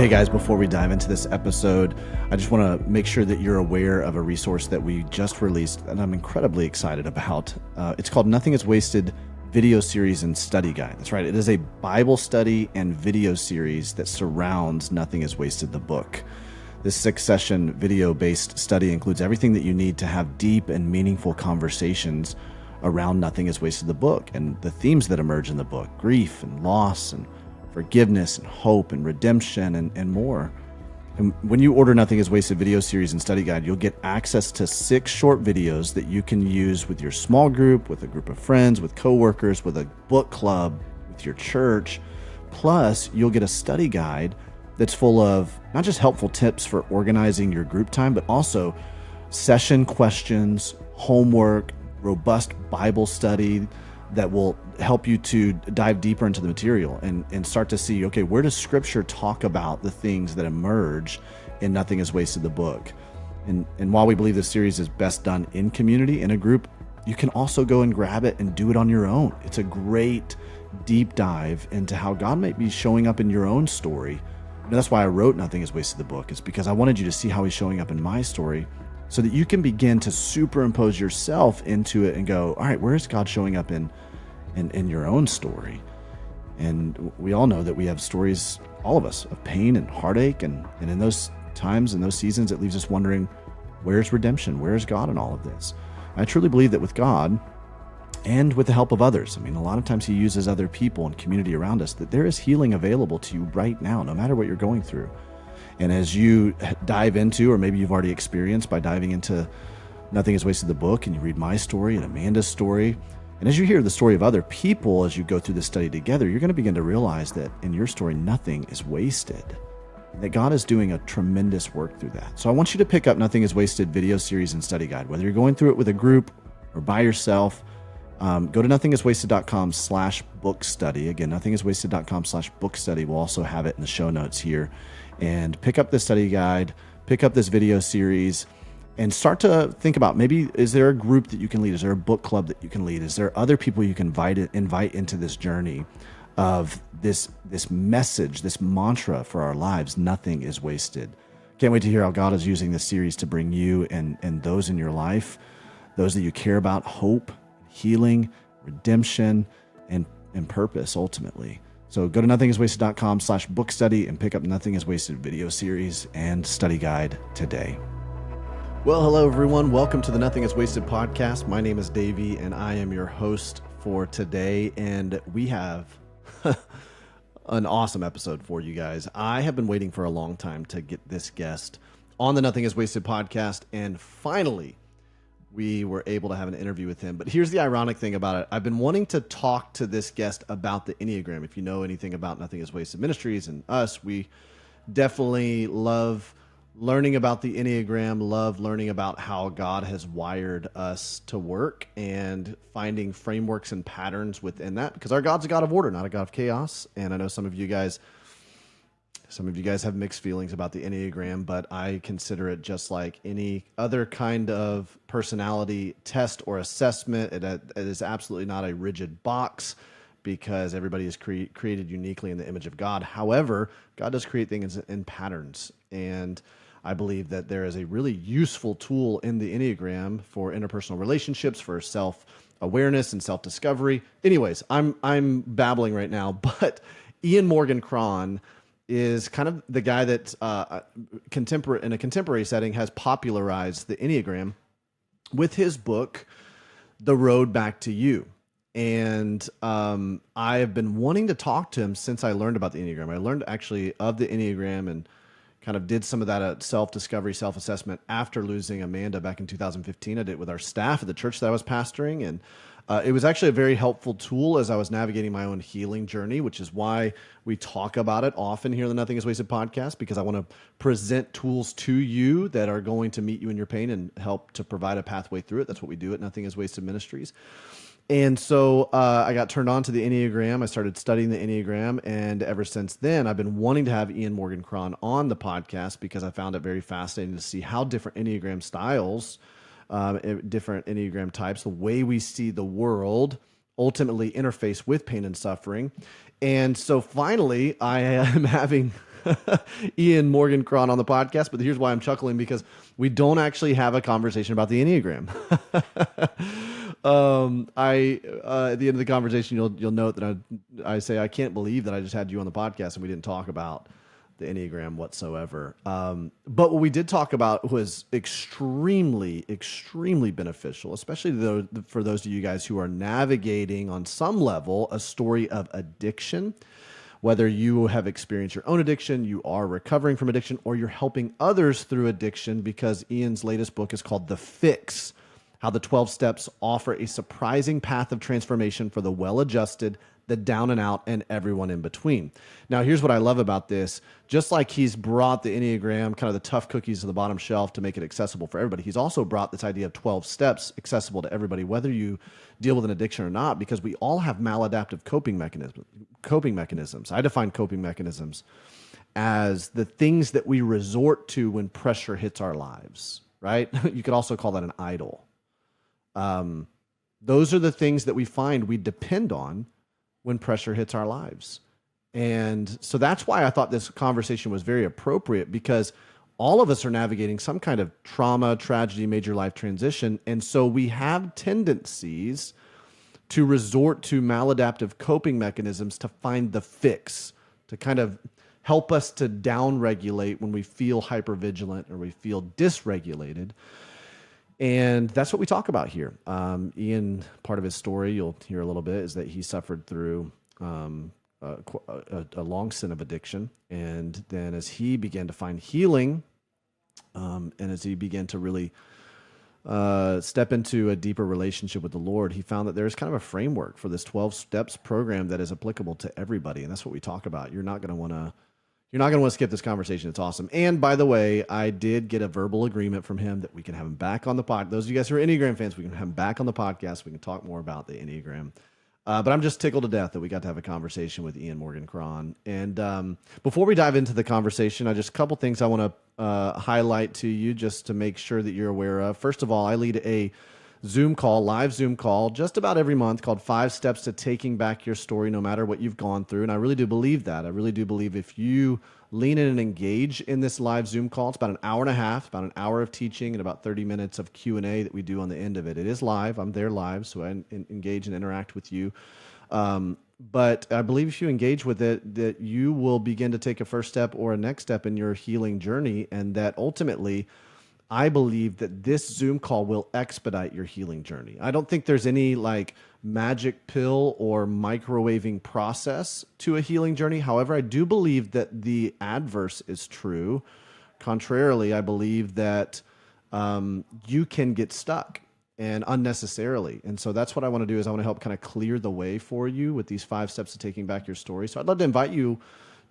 Hey guys, before we dive into this episode, I just want to make sure that you're aware of a resource that we just released and I'm incredibly excited about. It's called Nothing is Wasted Video Series and Study Guide. That's right. It is a Bible study and video series that surrounds Nothing is Wasted, the book. This 6-session video-based study includes everything that you need to have deep and meaningful conversations around Nothing is Wasted, the book, and the themes that emerge in the book: grief and loss and forgiveness and hope and redemption and more. And when you order Nothing is Wasted video series and study guide, you'll get access to 6 short videos that you can use with your small group, with a group of friends, with coworkers, with a book club, with your church. Plus, you'll get a study guide that's full of not just helpful tips for organizing your group time, but also session questions, homework, robust Bible study that will help you to dive deeper into the material and start to see, okay, where does Scripture talk about the things that emerge in Nothing is Wasted, the book? And while we believe this series is best done in community, in a group, you can also go and grab it and do it on your own. It's a great deep dive into how God might be showing up in your own story. And that's why I wrote Nothing is Wasted, the book, is because I wanted you to see how he's showing up in my story so that you can begin to superimpose yourself into it and go, all right, where is God showing up in your own story? And we all know that we have stories, all of us, of pain and heartache. And in those times, in those seasons, it leaves us wondering, where's redemption? Where's God in all of this? I truly believe that with God and with the help of others, I mean, a lot of times he uses other people and community around us, that there is healing available to you right now, no matter what you're going through. And as you dive into, or maybe you've already experienced by diving into Nothing is Wasted, the book, and you read my story and Amanda's story, and as you hear the story of other people, as you go through this study together, you're going to begin to realize that in your story, nothing is wasted, that God is doing a tremendous work through that. So I want you to pick up Nothing is Wasted video series and study guide, whether you're going through it with a group or by yourself. Go to nothingiswasted.com/book study. Again, nothingiswasted.com/book study. We'll also have it in the show notes here. And pick up this study guide, pick up this video series, and start to think about, maybe, is there a group that you can lead? Is there a book club that you can lead? Is there other people you can invite into this journey of this message, this mantra for our lives? Nothing is wasted. Can't wait to hear how God is using this series to bring you and those in your life, those that you care about, hope, healing, redemption, and purpose ultimately. So go to nothingiswasted.com/book study and pick up Nothing is Wasted video series and study guide today. Well, hello everyone. Welcome to the Nothing is Wasted podcast. My name is Davey and I am your host for today. And we have an awesome episode for you guys. I have been waiting for a long time to get this guest on the Nothing is Wasted podcast. And finally, we were able to have an interview with him. But here's the ironic thing about it. I've been wanting to talk to this guest about the Enneagram. If you know anything about Nothing is Wasted Ministries and us, we definitely love learning about the Enneagram, love learning about how God has wired us to work and finding frameworks and patterns within that, because our God's a God of order, not a God of chaos. And I know some of you guys have mixed feelings about the Enneagram, but I consider it just like any other kind of personality test or assessment. It is absolutely not a rigid box, because everybody is created uniquely in the image of God. However, God does create things in patterns, and I believe that there is a really useful tool in the Enneagram for interpersonal relationships, for self-awareness and self-discovery. Anyways, I'm babbling right now, but Morgan Cron is kind of the guy that in a contemporary setting has popularized the Enneagram with his book, The Road Back to You. And I have been wanting to talk to him since I learned about the Enneagram. I learned actually of the Enneagram and kind of did some of that self-discovery, self-assessment after losing Amanda back in 2015. I did it with our staff at the church that I was pastoring. And it was actually a very helpful tool as I was navigating my own healing journey, which is why we talk about it often here in the Nothing is Wasted podcast, because I want to present tools to you that are going to meet you in your pain and help to provide a pathway through it. That's what we do at Nothing is Wasted Ministries. And so I got turned on to the Enneagram. I started studying the Enneagram. And ever since then, I've been wanting to have Morgan Cron on the podcast, because I found it very fascinating to see how different Enneagram styles, different Enneagram types, the way we see the world ultimately interface with pain and suffering. And so finally, I am having Ian Morgan Cron on the podcast, but here's why I'm chuckling, because we don't actually have a conversation about the Enneagram. At the end of the conversation, you'll note that I say I can't believe that I just had you on the podcast and we didn't talk about the Enneagram whatsoever. But what we did talk about was extremely, extremely beneficial, especially for those of you guys who are navigating on some level a story of addiction. Whether you have experienced your own addiction, you are recovering from addiction, or you're helping others through addiction, because Ian's latest book is called The Fix: How the 12 Steps Offer a Surprising Path of Transformation for the Well-Adjusted, the Down and Out, and everyone in between. Now, here's what I love about this. Just like he's brought the Enneagram, kind of the tough cookies to the bottom shelf to make it accessible for everybody, he's also brought this idea of 12 steps accessible to everybody, whether you deal with an addiction or not, because we all have maladaptive coping mechanisms. I define coping mechanisms as the things that we resort to when pressure hits our lives, right? You could also call that an idol. Those are the things that we find we depend on when pressure hits our lives. And so that's why I thought this conversation was very appropriate, because all of us are navigating some kind of trauma, tragedy, major life transition. And so we have tendencies to resort to maladaptive coping mechanisms to find the fix, to kind of help us to downregulate when we feel hypervigilant or we feel dysregulated. And that's what we talk about here. Ian, part of his story, you'll hear a little bit, is that he suffered through a long sin of addiction. And then as he began to find healing, and as he began to really step into a deeper relationship with the Lord, he found that there's kind of a framework for this 12 steps program that is applicable to everybody. And that's what we talk about. You're not going to want to skip this conversation. It's awesome. And by the way, I did get a verbal agreement from him that we can have him back on the pod. Those of you guys who are Enneagram fans, we can have him back on the podcast. We can talk more about the Enneagram. But I'm just tickled to death that we got to have a conversation with Ian Morgan Cron. And before we dive into the conversation, I just a couple things I want to highlight to you just to make sure that you're aware of. First of all, I lead a live Zoom call, just about every month, called 5 Steps to Taking Back Your Story, no matter what you've gone through. And I really do believe that. I really do believe if you lean in and engage in this live Zoom call, it's about an hour and a half, about an hour of teaching and about 30 minutes of Q&A that we do on the end of it. It is live. I'm there live, so I engage and interact with you. But I believe if you engage with it, that you will begin to take a first step or a next step in your healing journey, and that ultimately, I believe that this Zoom call will expedite your healing journey. I don't think there's any like magic pill or microwaving process to a healing journey. However, I do believe that the adverse is true. Contrarily, I believe that you can get stuck and unnecessarily. And so that's what I want to do, is I want to help kind of clear the way for you with these 5 steps to taking back your story. So I'd love to invite you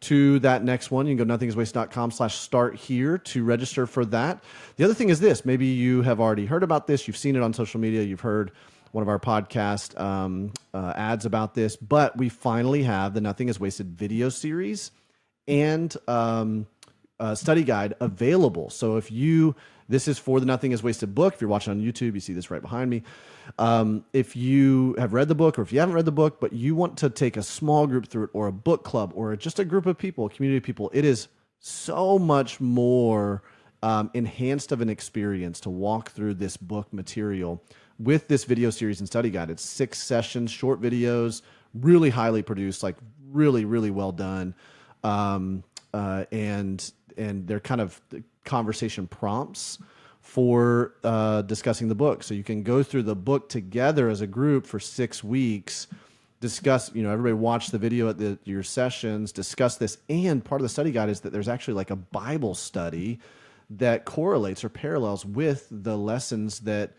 to that next one. You can go nothingiswasted.com/start here to register for that. The other thing is this: maybe you have already heard about this. You've seen it on social media. You've heard one of our podcast ads about this, but we finally have the Nothing is Wasted video series and study guide available. So this is for the Nothing is Wasted book. If you're watching on YouTube, you see this right behind me. If you have read the book, or if you haven't read the book, but you want to take a small group through it, or a book club, or just a group of people, a community of people, it is so much more enhanced of an experience to walk through this book material with this video series and study guide. It's 6 sessions, short videos, really highly produced, like really, really well done. And they're kind of conversation prompts for discussing the book. So you can go through the book together as a group for 6 weeks, discuss, everybody watch the video at your sessions, discuss this. And part of the study guide is that there's actually like a Bible study that correlates or parallels with the lessons that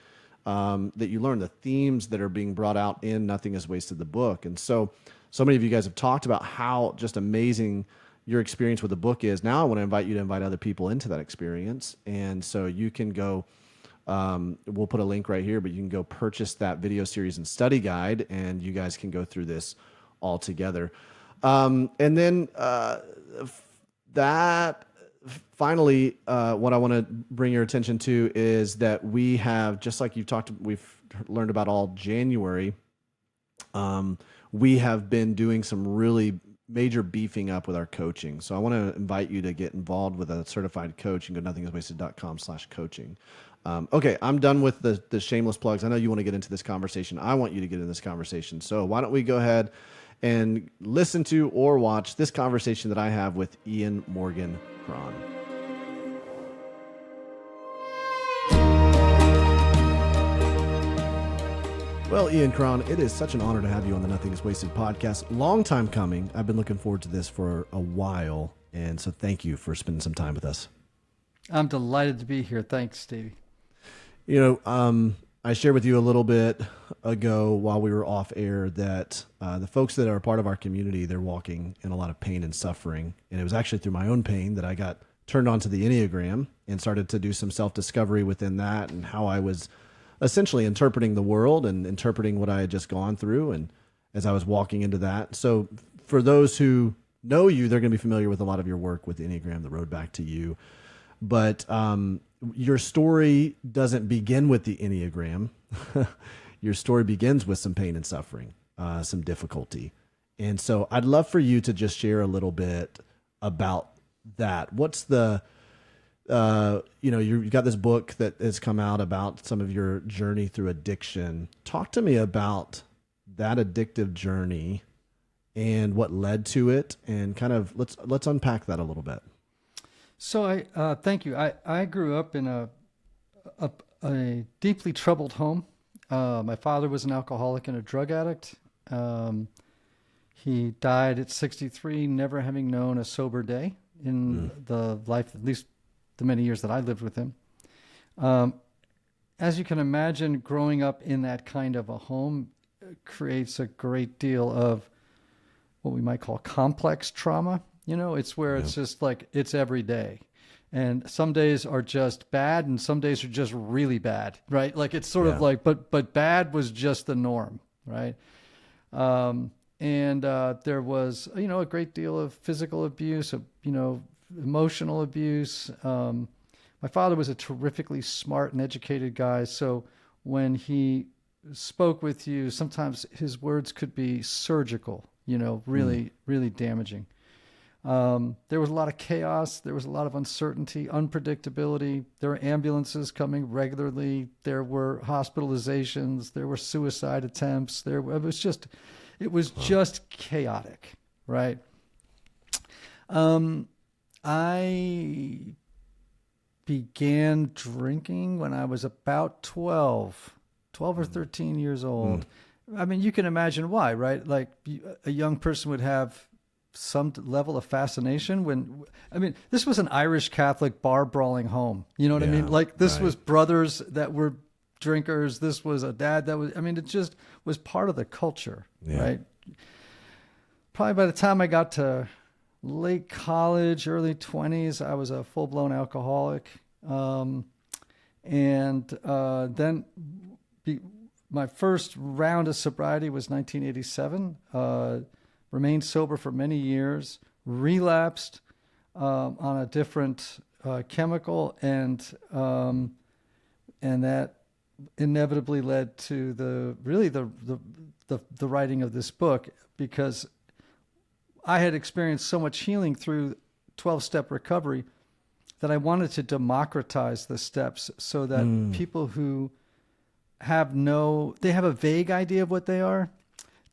you learn, the themes that are being brought out in Nothing is Wasted, the book. And so many of you guys have talked about how just amazing your experience with the book is. Now I want to invite you to invite other people into that experience. And so you can go, we'll put a link right here, but you can go purchase that video series and study guide, and you guys can go through this all together. And then that finally, what I want to bring your attention to is that we have, just like we've learned about all January, we have been doing some really major beefing up with our coaching. So I want to invite you to get involved with a certified coach and go nothingiswasted.com/coaching. Okay, I'm done with the shameless plugs. I know you want to get into this conversation. I want you to get in this conversation. So why don't we go ahead and listen to or watch this conversation that I have with Ian Morgan Cron. Well, Ian Cron, it is such an honor to have you on the Nothing is Wasted podcast. Long time coming. I've been looking forward to this for a while, and so thank you for spending some time with us. I'm delighted to be here. Thanks, Stevie. I shared with you a little bit ago while we were off air that the folks that are part of our community, they're walking in a lot of pain and suffering. And it was actually through my own pain that I got turned on to the Enneagram and started to do some self-discovery within that and how I was essentially interpreting the world and interpreting what I had just gone through. And as I was walking into that. So for those who know you, they're going to be familiar with a lot of your work with the Enneagram, the road back to you. But your story doesn't begin with the Enneagram. Your story begins with some pain and suffering, some difficulty. And so I'd love for you to just share a little bit about that. What's the, you've got this book that has come out about some of your journey through addiction. Talk to me about that addictive journey and what led to it, and kind of let's unpack that a little bit. So thank you. I grew up in a deeply troubled home. My father was an alcoholic and a drug addict. He died at 63, never having known a sober day in the life, at least the many years that I lived with him. As you can imagine, growing up in that kind of a home creates a great deal of what we might call complex trauma. It's where it's just like, it's every day. And some days are just bad and some days are just really bad, right? Like it's sort of like, but bad was just the norm, right? There was, a great deal of physical abuse, emotional abuse. My father was a terrifically smart and educated guy. So when he spoke with you, sometimes his words could be surgical, really, really damaging. There was a lot of chaos. There was a lot of uncertainty, unpredictability. There were ambulances coming regularly. There were hospitalizations. There were suicide attempts. It was just chaotic, right? I began drinking when I was about 12 or 13 years old. I mean, you can imagine why, right? Like a young person would have some level of fascination this was an Irish Catholic bar brawling home. You know what I mean? Like this was brothers that were drinkers. This was a dad that was, it just was part of the culture, right? Probably by the time I got to late college, early 20s, I was a full-blown alcoholic. My first round of sobriety was 1987. Remained sober for many years, relapsed on a different chemical, and that inevitably led to the writing of this book, because I had experienced so much healing through 12-step recovery that I wanted to democratize the steps so that people who have a vague idea of what they are.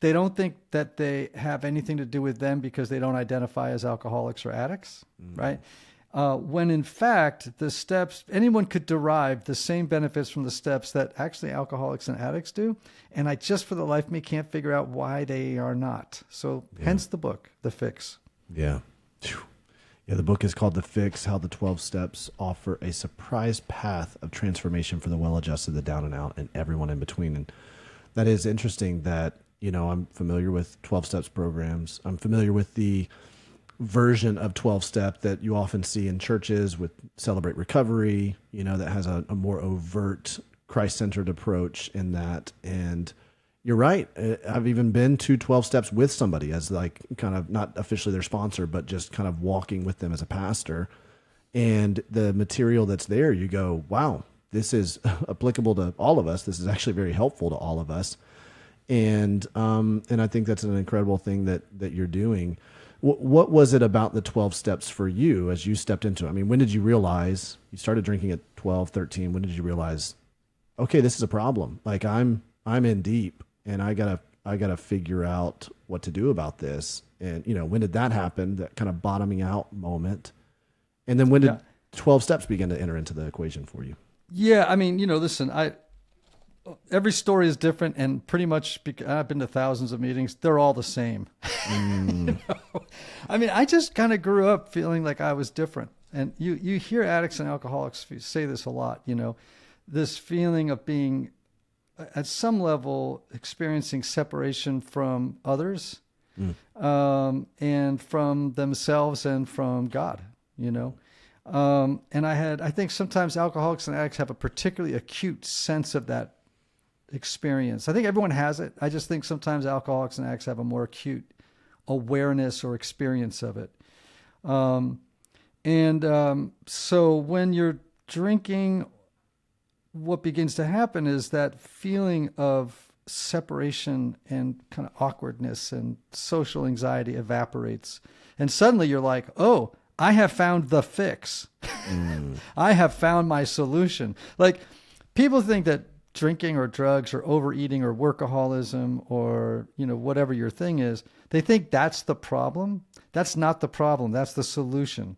They don't think that they have anything to do with them because they don't identify as alcoholics or addicts, right? When in fact, the steps, anyone could derive the same benefits from the steps that actually alcoholics and addicts do. And I just, for the life of me, can't figure out why they are not. So hence the book, The Fix. Yeah. Yeah, the book is called The Fix, How the 12 Steps Offer a Surprise Path of Transformation for the Well-Adjusted, the Down and Out, and everyone in between. And that is interesting that, I'm familiar with 12 steps programs. I'm familiar with the version of 12 step that you often see in churches with Celebrate Recovery, that has a more overt Christ-centered approach in that. And you're right. I've even been to 12 steps with somebody as like kind of not officially their sponsor, but just kind of walking with them as a pastor. And the material that's there, you go, wow, this is applicable to all of us. This is actually very helpful to all of us. And I think that's an incredible thing that you're doing. What was it about the 12 steps for you as you stepped into it? I mean, when did you realize you started drinking at 12, 13? When did you realize, okay, this is a problem. Like I'm in deep and I gotta figure out what to do about this. And, when did that happen? That kind of bottoming out moment. And then when did 12 steps begin to enter into the equation for you? Yeah. I mean, listen, every story is different, and pretty much I've been to thousands of meetings. They're all the same. I mean, I just kind of grew up feeling like I was different. And you hear addicts and alcoholics say this a lot, this feeling of being at some level experiencing separation from others, and from themselves and from God, and I think sometimes alcoholics and addicts have a particularly acute sense of that experience. I think everyone has it. I just think sometimes alcoholics and addicts have a more acute awareness or experience of it. So when you're drinking, what begins to happen is that feeling of separation and kind of awkwardness and social anxiety evaporates. And suddenly you're like, oh, I have found the fix. I have found my solution. Like, people think that drinking or drugs or overeating or workaholism or, whatever your thing is, they think that's the problem. That's not the problem. That's the solution.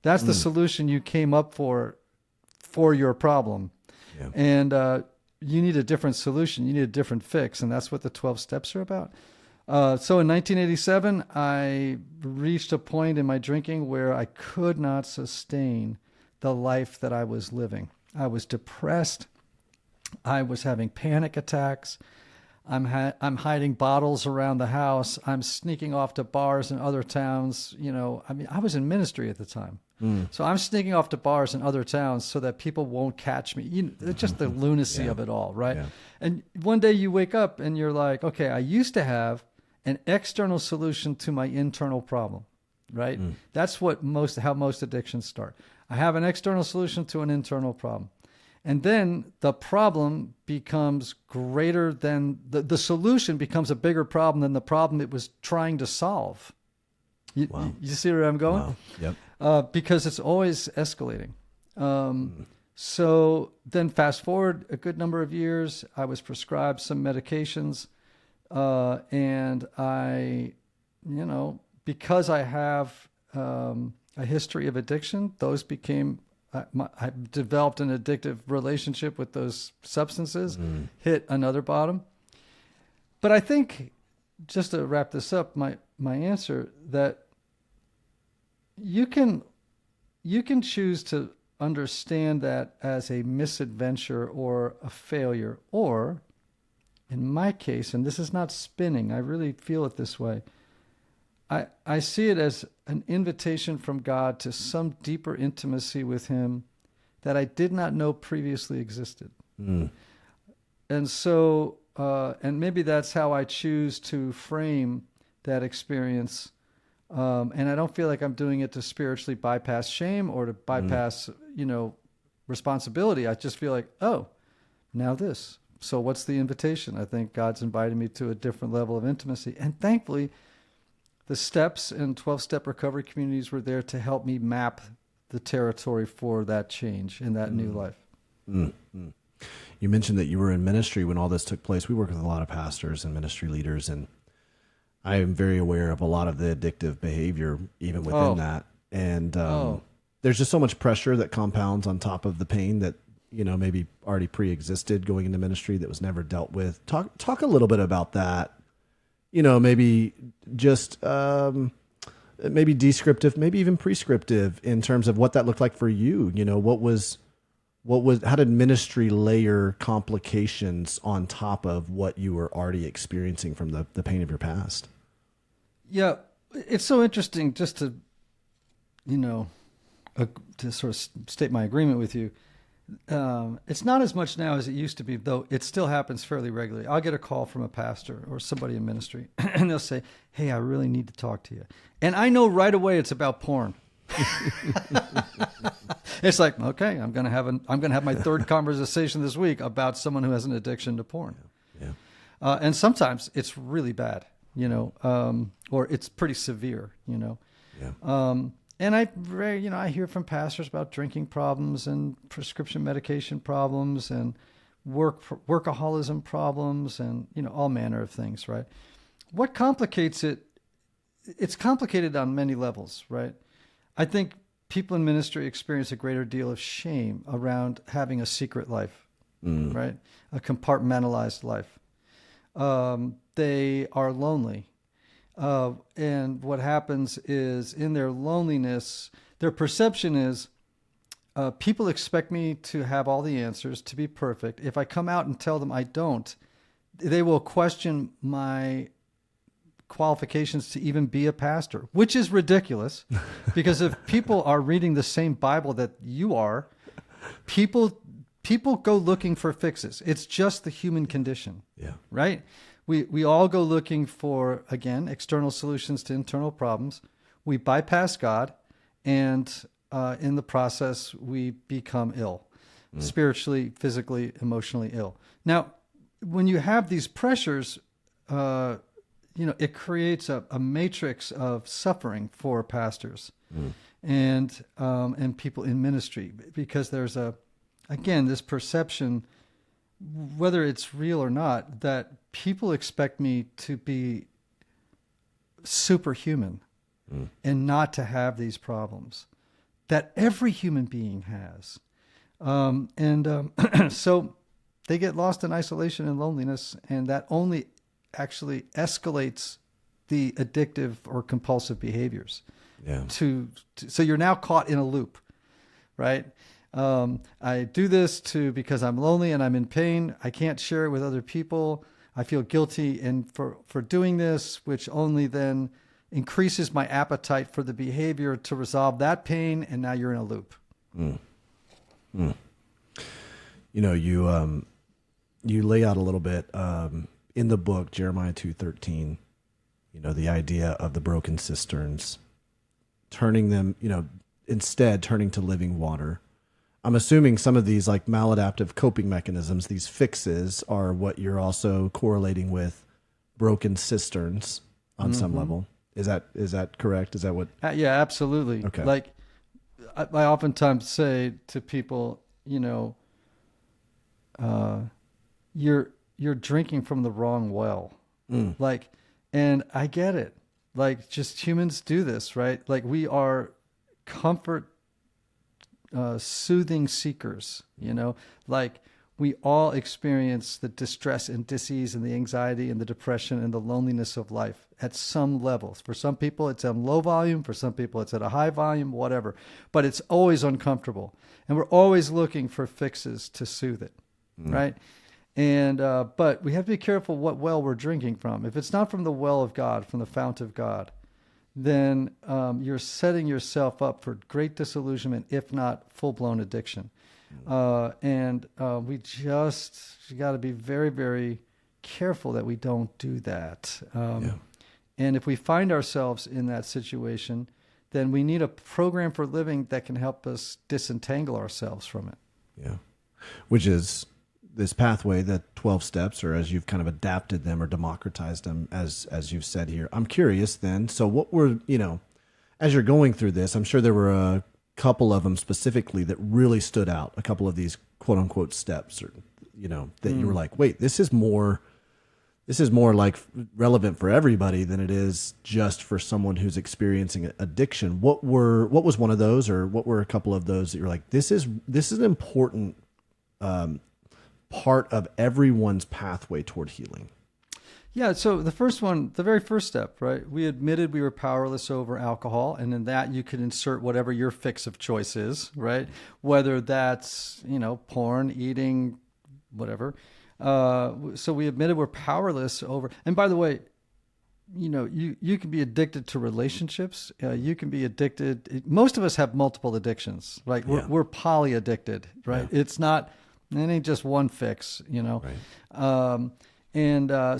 That's the solution you came up for your problem. Yeah. And you need a different solution. You need a different fix. And that's what the 12 steps are about. So in 1987, I reached a point in my drinking where I could not sustain the life that I was living. I was depressed. I was having panic attacks. I'm hiding bottles around the house. I'm sneaking off to bars in other towns. I was in ministry at the time. So I'm sneaking off to bars in other towns so that people won't catch me. Just the lunacy of it all, right? Yeah. And one day you wake up and you're like, okay, I used to have an external solution to my internal problem, right? That's how most addictions start. I have an external solution to an internal problem. And then the problem becomes greater than the solution becomes a bigger problem than the problem it was trying to solve. You see where I'm going? Wow. Yep. Because it's always escalating. So then fast forward a good number of years, I was prescribed some medications. And I, because I have a history of addiction, those became, I developed an addictive relationship with those substances, hit another bottom. But I think, just to wrap this up, my answer, that you can choose to understand that as a misadventure or a failure, or in my case, and this is not spinning, I really feel it this way, I see it as an invitation from God to some deeper intimacy with him that I did not know previously existed. And so, and maybe that's how I choose to frame that experience. And I don't feel like I'm doing it to spiritually bypass shame or to bypass, responsibility. I just feel like, oh, now this. So what's the invitation? I think God's invited me to a different level of intimacy. And thankfully, the steps and 12-step recovery communities were there to help me map the territory for that change in that new life. You mentioned that you were in ministry when all this took place. We work with a lot of pastors and ministry leaders, and I am very aware of a lot of the addictive behavior even within that. And there's just so much pressure that compounds on top of the pain that, maybe already pre-existed going into ministry that was never dealt with. Talk a little bit about that. Maybe just maybe descriptive, maybe even prescriptive in terms of what that looked like for you. How did ministry layer complications on top of what you were already experiencing from the pain of your past? Yeah, it's so interesting just to, to sort of state my agreement with you. It's not as much now as it used to be, though it still happens fairly regularly. I'll get a call from a pastor or somebody in ministry, and they'll say, "Hey, I really need to talk to you." And I know right away it's about porn. It's like, okay, I'm gonna have my third conversation this week about someone who has an addiction to porn. Yeah. And sometimes it's really bad. or it's pretty severe, Yeah. And I hear from pastors about drinking problems and prescription medication problems and workaholism problems and, all manner of things, right? What complicates it? It's complicated on many levels, right? I think people in ministry experience a greater deal of shame around having a secret life, right? A compartmentalized life. They are lonely. And what happens is in their loneliness, their perception is people expect me to have all the answers, to be perfect. If I come out and tell them I don't, they will question my qualifications to even be a pastor, which is ridiculous because if people are reading the same Bible that you are, people go looking for fixes. It's just the human condition. Yeah. Right? We all go looking for, again, external solutions to internal problems. We bypass God, and in the process, we become ill, spiritually, physically, emotionally ill. Now, when you have these pressures, it creates a matrix of suffering for pastors and people in ministry because there's this perception, whether it's real or not, that people expect me to be superhuman and not to have these problems that every human being has. So they get lost in isolation and loneliness, and that only actually escalates the addictive or compulsive behaviors. Yeah. So you're now caught in a loop, right? I do this because I'm lonely and I'm in pain. I can't share it with other people. I feel guilty and for doing this, which only then increases my appetite for the behavior to resolve that pain. And now you're in a loop. You lay out a little bit in the book, Jeremiah 2:13, the idea of the broken cisterns, turning them, instead turning to living water. I'm assuming some of these like maladaptive coping mechanisms, these fixes, are what you're also correlating with broken cisterns on some level. Is that correct? Is that what? Yeah, absolutely. Okay. Like I oftentimes say to people, you're drinking from the wrong well. And I get it. Like just humans do this, right? Like we are comfort soothing seekers, like we all experience the distress and dis-ease and the anxiety and the depression and the loneliness of life at some levels. For some people, it's on low volume. For some people, it's at a high volume, whatever. But it's always uncomfortable. And we're always looking for fixes to soothe it, right? And but we have to be careful what well we're drinking from. If it's not from the well of God, from the fount of God, then you're setting yourself up for great disillusionment, if not full-blown addiction. We got to be very, very careful that we don't do that. And if we find ourselves in that situation, then we need a program for living that can help us disentangle ourselves from it. Yeah. Which is this pathway, the 12 steps, or as you've kind of adapted them or democratized them, as you've said here. I'm curious then, so what were, as you're going through this, I'm sure there were a couple of them specifically that really stood out, a couple of these quote unquote steps, or, that you were like, wait, this is more like relevant for everybody than it is just for someone who's experiencing addiction. What was one of those, or what were a couple of those that you're like, this is an important, part of everyone's pathway toward healing? Yeah. So the first one, the very first step, right? We admitted we were powerless over alcohol, and in that you could insert whatever your fix of choice is, right? Whether that's, porn, eating, whatever. So we admitted we're powerless over, and by the way, you can be addicted to relationships. You can be addicted. Most of us have multiple addictions, right? We're poly addicted, right? Yeah. It ain't just one fix, Right.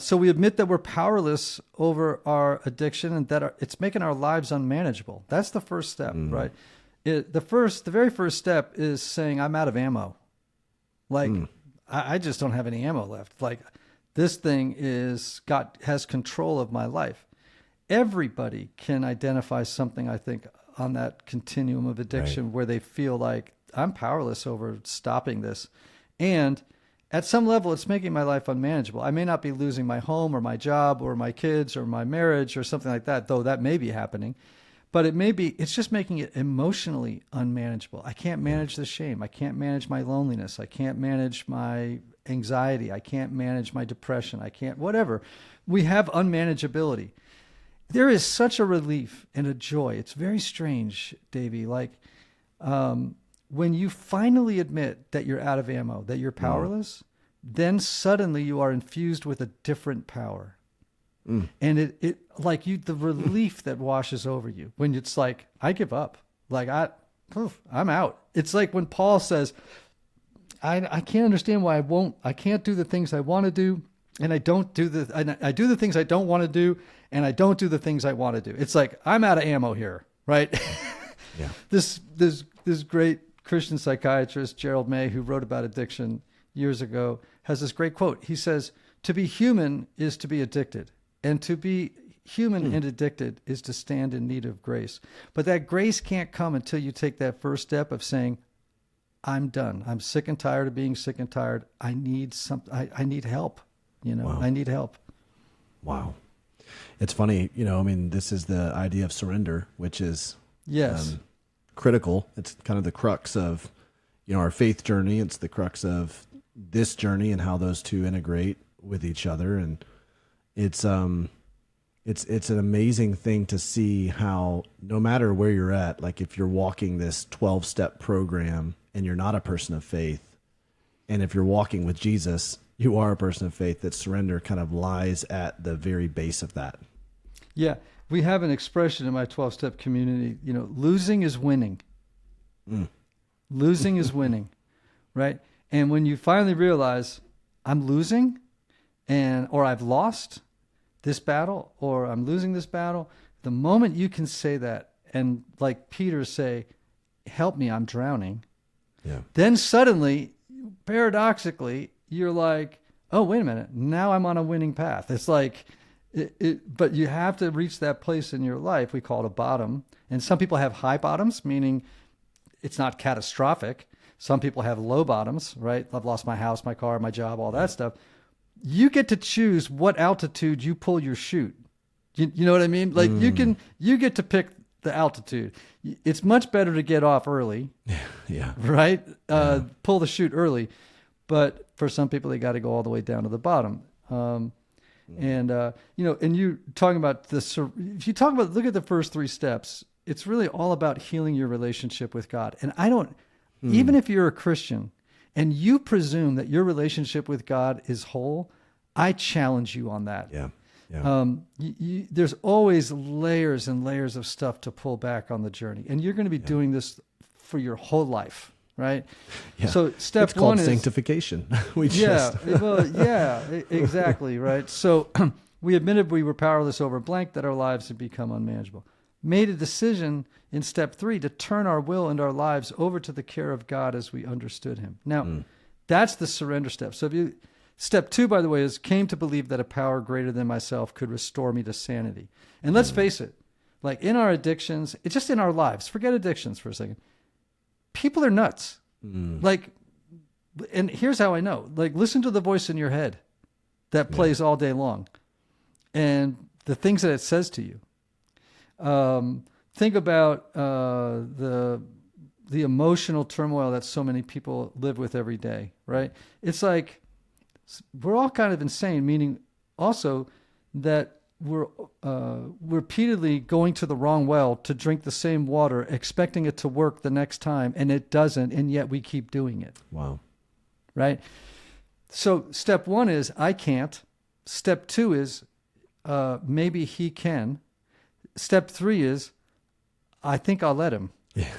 So we admit that we're powerless over our addiction and that it's making our lives unmanageable. That's the first step, right? The very first step is saying I'm out of ammo. Like I just don't have any ammo left. Like This thing has control of my life. Everybody can identify something, I think, on that continuum of addiction where they feel like I'm powerless over stopping this. And at some level, it's making my life unmanageable. I may not be losing my home or my job or my kids or my marriage or something like that, though that may be happening. But it's just making it emotionally unmanageable. I can't manage the shame. I can't manage my loneliness. I can't manage my anxiety. I can't manage my depression. I can't, whatever. We have unmanageability. There is such a relief and a joy. It's very strange, Davey. Like when you finally admit that you're out of ammo, that you're powerless, then suddenly you are infused with a different power. And it like the relief that washes over you when it's like, I give up. Like I'm out. It's like when Paul says, I can't understand why I can't do the things I want to do. And I do the things I don't want to do, and I don't do the things I want to do. It's like, I'm out of ammo here, right? Yeah. This great Christian psychiatrist, Gerald May, who wrote about addiction years ago, has this great quote. He says, to be human is to be addicted, and to be human and addicted is to stand in need of grace. But that grace can't come until you take that first step of saying, I'm done. I'm sick and tired of being sick and tired. I need I need help. Wow. I need help. Wow. It's funny, this is the idea of surrender, which is critical. It's kind of the crux of, our faith journey. It's the crux of this journey and how those two integrate with each other. And it's an amazing thing to see how no matter where you're at, like if you're walking this 12-step program and you're not a person of faith, and if you're walking with Jesus, you are a person of faith, that surrender kind of lies at the very base of that. Yeah. We have an expression in my 12-step community, losing is winning. Losing is winning, right? And when you finally realize I'm losing or I've lost this battle or I'm losing this battle, the moment you can say that and like Peter say, help me, I'm drowning. Yeah. Then suddenly, paradoxically, you're like, oh, wait a minute. Now I'm on a winning path. It's like, but you have to reach that place in your life. We call it a bottom. And some people have high bottoms, meaning it's not catastrophic. Some people have low bottoms, right? I've lost my house, my car, my job, all that stuff. You get to choose what altitude you pull your chute. You know what I mean? Like you get to pick the altitude. It's much better to get off early. Yeah. Right? Pull the chute early. But for some people, they got to go all the way down to the bottom. And you talking about this, if you look at the first 3 steps, it's really all about healing your relationship with God. And even if you're a Christian and you presume that your relationship with God is whole, I challenge you on that. Yeah. Yeah. There's always layers and layers of stuff to pull back on the journey. And you're going to be doing this for your whole life. Right. Yeah. So step it's called one is sanctification. Exactly. Right. So we admitted we were powerless over blank, that our lives had become unmanageable. Made a decision in step 3 to turn our will and our lives over to the care of God as we understood him. Now, that's the surrender step. So step 2, by the way, is came to believe that a power greater than myself could restore me to sanity. And let's face it, like in our addictions, it's just in our lives. Forget addictions for a second. People are nuts. Like, and here's how I know, like, listen to the voice in your head that plays all day long and the things that it says to you. Think about the emotional turmoil that so many people live with every day, right? It's like we're all kind of insane, meaning also that we're repeatedly going to the wrong well to drink the same water, expecting it to work the next time, and it doesn't, and yet we keep doing it. Wow. Right? So step 1 is, I can't. Step 2 is, maybe he can. Step 3 is, I think I'll let him. Yeah.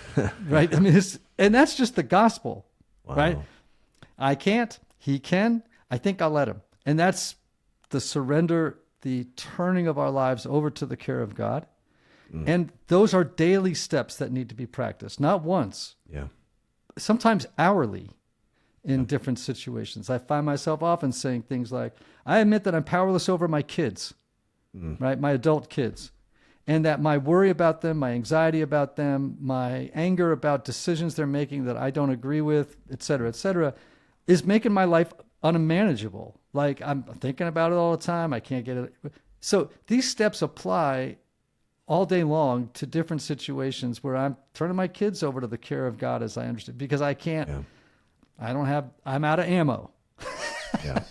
Right? I mean, and that's just the gospel. Wow. Right? I can't. He can. I think I'll let him. And that's the surrender, the turning of our lives over to the care of God. And those are daily steps that need to be practiced, not once. Yeah. Sometimes hourly. in different situations. I find myself often saying things like, I admit that I'm powerless over my kids, right? My adult kids. And that my worry about them, my anxiety about them, my anger about decisions they're making that I don't agree with, et cetera, is making my life unmanageable. Like I'm thinking about it all the time. I can't get it. So these steps apply all day long to different situations where I'm turning my kids over to the care of God as I understand, because I can't, I'm out of ammo. Yeah.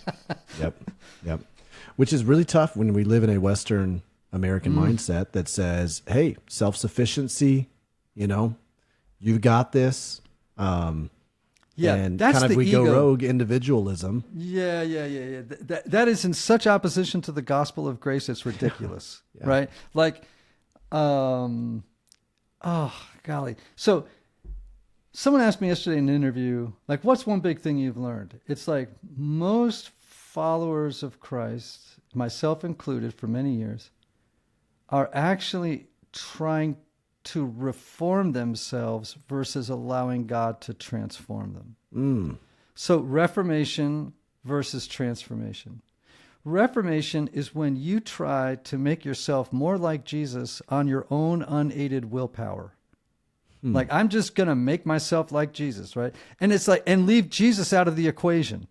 Yep. Which is really tough when we live in a Western American mindset that says, hey, self-sufficiency, you've got this. And that's kind of the we ego. go rogue individualism. Yeah. That is in such opposition to the gospel of grace. It's ridiculous, right? Like, oh golly. So someone asked me yesterday in an interview, like, what's one big thing you've learned? It's like most followers of Christ, myself included for many years, are actually trying to reform themselves versus allowing God to transform them. So reformation versus transformation. Reformation is when you try to make yourself more like Jesus on your own unaided willpower. Like, I'm just going to make myself like Jesus, right? And it's like, and leave Jesus out of the equation.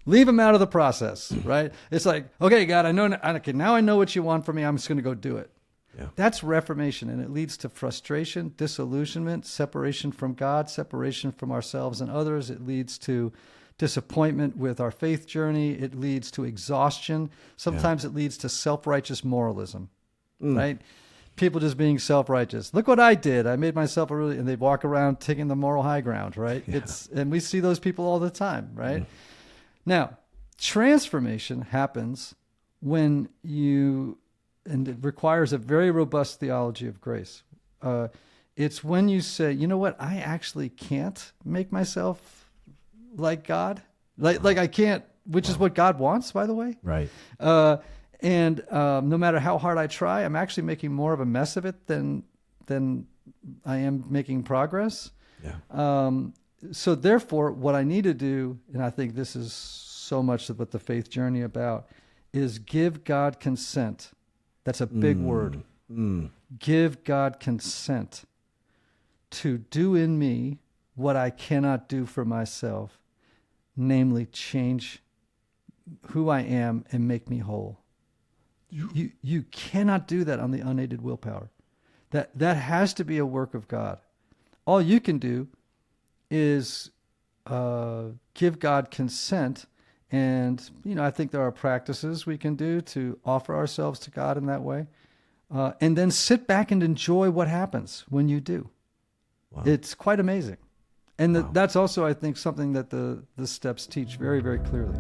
Leave him out of the process, right? It's like, okay, God, now I know what you want from me. I'm just going to go do it. Yeah. That's reformation, and it leads to frustration, disillusionment, separation from God, separation from ourselves and others. It leads to disappointment with our faith journey. It leads to exhaustion. Sometimes it leads to self-righteous moralism, right? People just being self-righteous. Look what I did. I made myself and they walk around taking the moral high ground, right? Yeah. And we see those people all the time, right? Now, transformation happens when and it requires a very robust theology of grace. It's when you say, you know what, I actually can't make myself like God. Like I can't, which is what God wants, by the way. Right. And no matter how hard I try, I'm actually making more of a mess of it than I am making progress. Yeah. So therefore, what I need to do, and I think this is so much of what the faith journey about, is give God consent. That's a big word. Give God consent to do in me what I cannot do for myself, namely change who I am and make me whole. You cannot do that on the unaided willpower. That has to be a work of God. All you can do is give God consent. And, I think there are practices we can do to offer ourselves to God in that way. And then sit back and enjoy what happens when you do. Wow. It's quite amazing. And that's also, I think, something that the steps teach very, very clearly.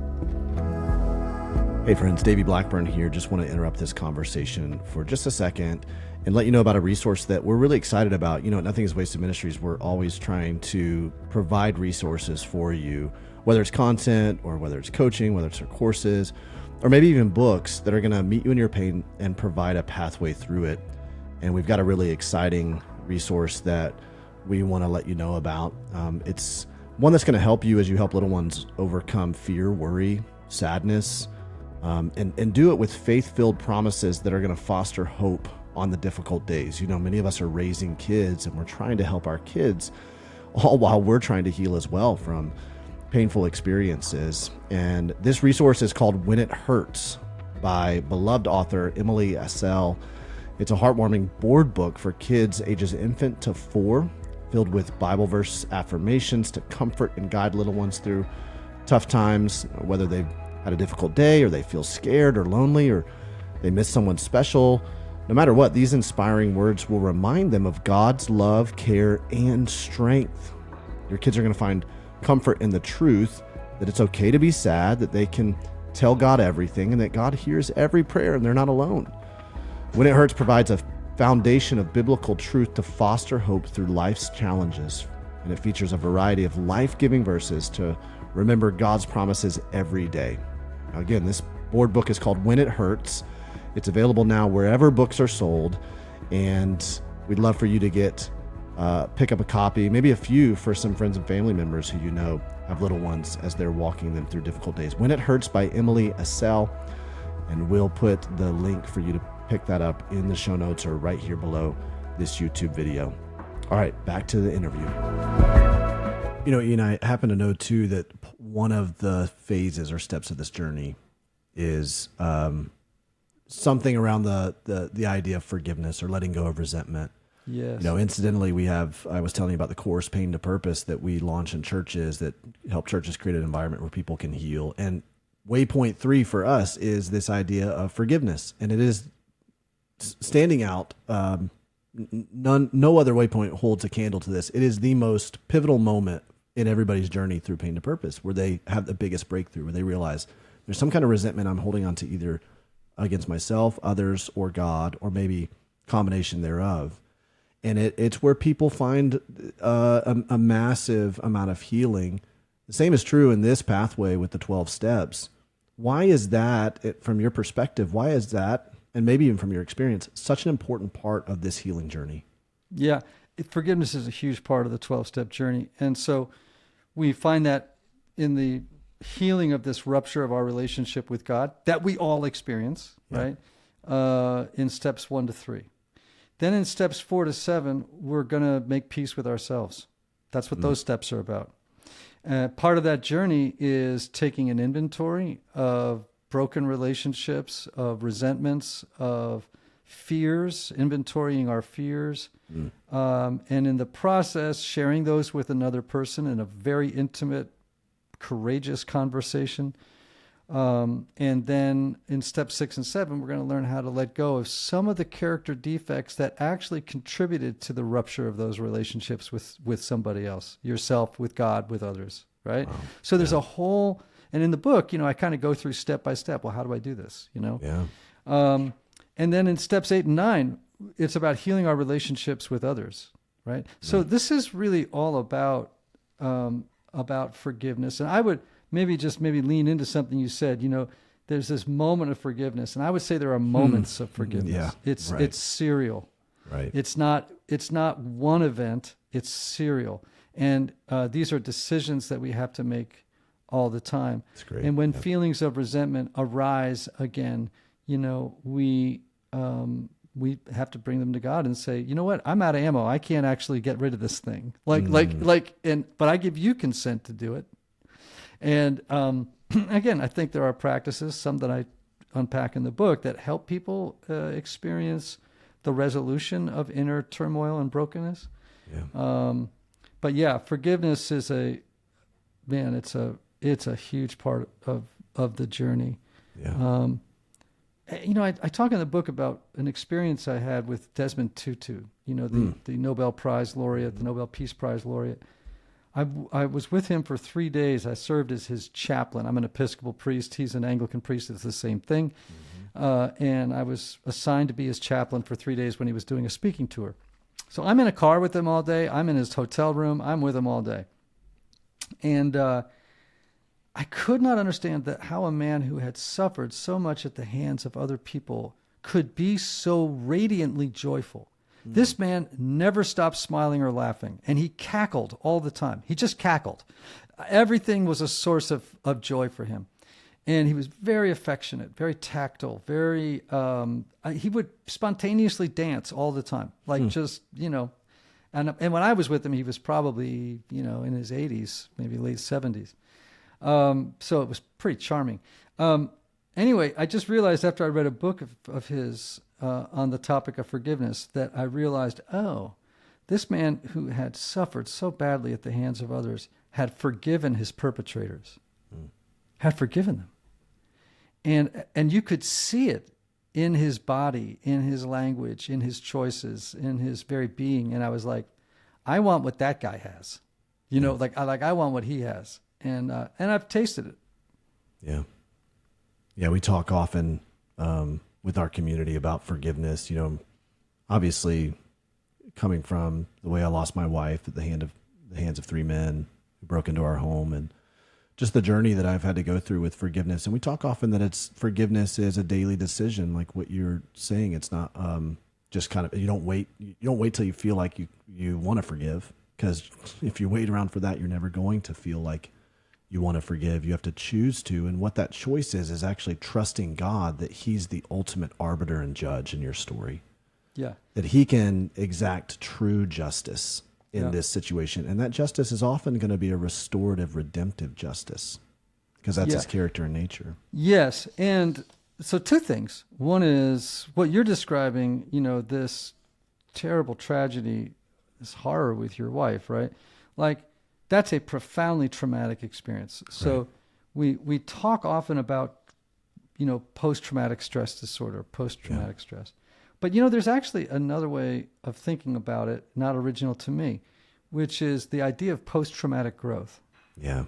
Hey friends, Davey Blackburn here. Just want to interrupt this conversation for just a second and let you know about a resource that we're really excited about. At Nothing is Wasted Ministries, we're always trying to provide resources for you, whether it's content or whether it's coaching, whether it's our courses, or maybe even books that are going to meet you in your pain and provide a pathway through it. And we've got a really exciting resource that we want to let you know about. It's one that's going to help you as you help little ones overcome fear, worry, sadness, and do it with faith-filled promises that are going to foster hope on the difficult days. Many of us are raising kids and we're trying to help our kids, all while we're trying to heal as well from painful experiences. And this resource is called When It Hurts by beloved author Emily Assell. It's a heartwarming board book for kids ages infant to 4, filled with Bible verse affirmations to comfort and guide little ones through tough times, whether they've had a difficult day or they feel scared or lonely or they miss someone special. No matter what, these inspiring words will remind them of God's love, care, and strength. Your kids are going to find comfort in the truth that it's okay to be sad, that they can tell God everything, and that God hears every prayer and they're not alone. When It Hurts provides a foundation of biblical truth to foster hope through life's challenges, and it features a variety of life-giving verses to remember God's promises every day. Now again, this board book is called When It Hurts. It's available now wherever books are sold, and we'd love for you to get pick up a copy, maybe a few for some friends and family members who you know have little ones as they're walking them through difficult days. When It Hurts by Emily Assell. And we'll put the link for you to pick that up in the show notes or right here below this YouTube video. All right, back to the interview. You know, Ian, I happen to know too that one of the phases or steps of this journey is something around the idea of forgiveness or letting go of resentment. Yes. You know, incidentally, I was telling you about the course Pain to Purpose that we launch in churches that help churches create an environment where people can heal. And waypoint 3 for us is this idea of forgiveness. And it is standing out. No other waypoint holds a candle to this. It is the most pivotal moment in everybody's journey through Pain to Purpose, where they have the biggest breakthrough, where they realize there's some kind of resentment I'm holding on to, either against myself, others, or God, or maybe combination thereof. And it's where people find a massive amount of healing. The same is true in this pathway with the 12 steps. Why is that, from your perspective, why is that, and maybe even from your experience, such an important part of this healing journey? Yeah, forgiveness is a huge part of the 12-step journey. And so we find that in the healing of this rupture of our relationship with God that we all experience, right? In steps 1 to 3. Then in steps 4 to 7, we're going to make peace with ourselves. That's what those steps are about. Part of that journey is taking an inventory of broken relationships, of resentments, of fears, inventorying our fears, and in the process, sharing those with another person in a very intimate, courageous conversation. And then in step 6 and 7, we're going to learn how to let go of some of the character defects that actually contributed to the rupture of those relationships with somebody else, yourself, with God, with others, right? Wow. So there's a whole, and in the book, I kind of go through step by step. Well, how do I do this? And then in steps 8 and 9, it's about healing our relationships with others, right? So this is really all about forgiveness. And I would maybe lean into something you said. There's this moment of forgiveness, and I would say there are moments of forgiveness. It's serial. Right. It's not one event. It's serial, and these are decisions that we have to make all the time. That's great. And when feelings of resentment arise again, we have to bring them to God and say, you know what, I'm out of ammo. I can't actually get rid of this thing. But I give you consent to do it. And again, I think there are practices, some that I unpack in the book, that help people experience the resolution of inner turmoil and brokenness. Yeah. But yeah, forgiveness is it's a huge part of the journey. Yeah. I talk in the book about an experience I had with Desmond Tutu, the Nobel Prize laureate, the Nobel Peace Prize laureate. I was with him for 3 days. I served as his chaplain. I'm an Episcopal priest. He's an Anglican priest. It's the same thing. And I was assigned to be his chaplain for 3 days when he was doing a speaking tour. So I'm in a car with him all day. I'm in his hotel room. I'm with him all day. And I could not understand how a man who had suffered so much at the hands of other people could be so radiantly joyful. This man never stopped smiling or laughing, and he cackled all the time. He just cackled. Everything was a source of joy for him. And he was very affectionate, very tactile, very, he would spontaneously dance all the time, and when I was with him, he was probably, in his 80s, maybe late 70s. So it was pretty charming. Anyway, I just realized after I read a book of his on the topic of forgiveness that I realized, this man who had suffered so badly at the hands of others had forgiven his perpetrators, had forgiven them. And you could see it in his body, in his language, in his choices, in his very being. And I was like, I want what that guy has, I want what he has. And I've tasted it. Yeah. Yeah. We talk often, with our community about forgiveness, obviously coming from the way I lost my wife at the hands of 3 men who broke into our home, and just the journey that I've had to go through with forgiveness. And we talk often that forgiveness is a daily decision, like what you're saying. It's not, just kind of, you don't wait till you feel like you want to forgive, because if you wait around for that, you're never going to feel like you want to forgive. You have to choose to. And what that choice is actually trusting God that he's the ultimate arbiter and judge in your story. Yeah. That he can exact true justice in this situation. And that justice is often going to be a restorative, redemptive justice, because that's his character and nature. Yes. And so two things. One is what you're describing, this terrible tragedy, this horror with your wife, right? Like, that's a profoundly traumatic experience. So we talk often about, post-traumatic stress disorder, post-traumatic stress. But, there's actually another way of thinking about it, not original to me, which is the idea of post-traumatic growth. Yeah.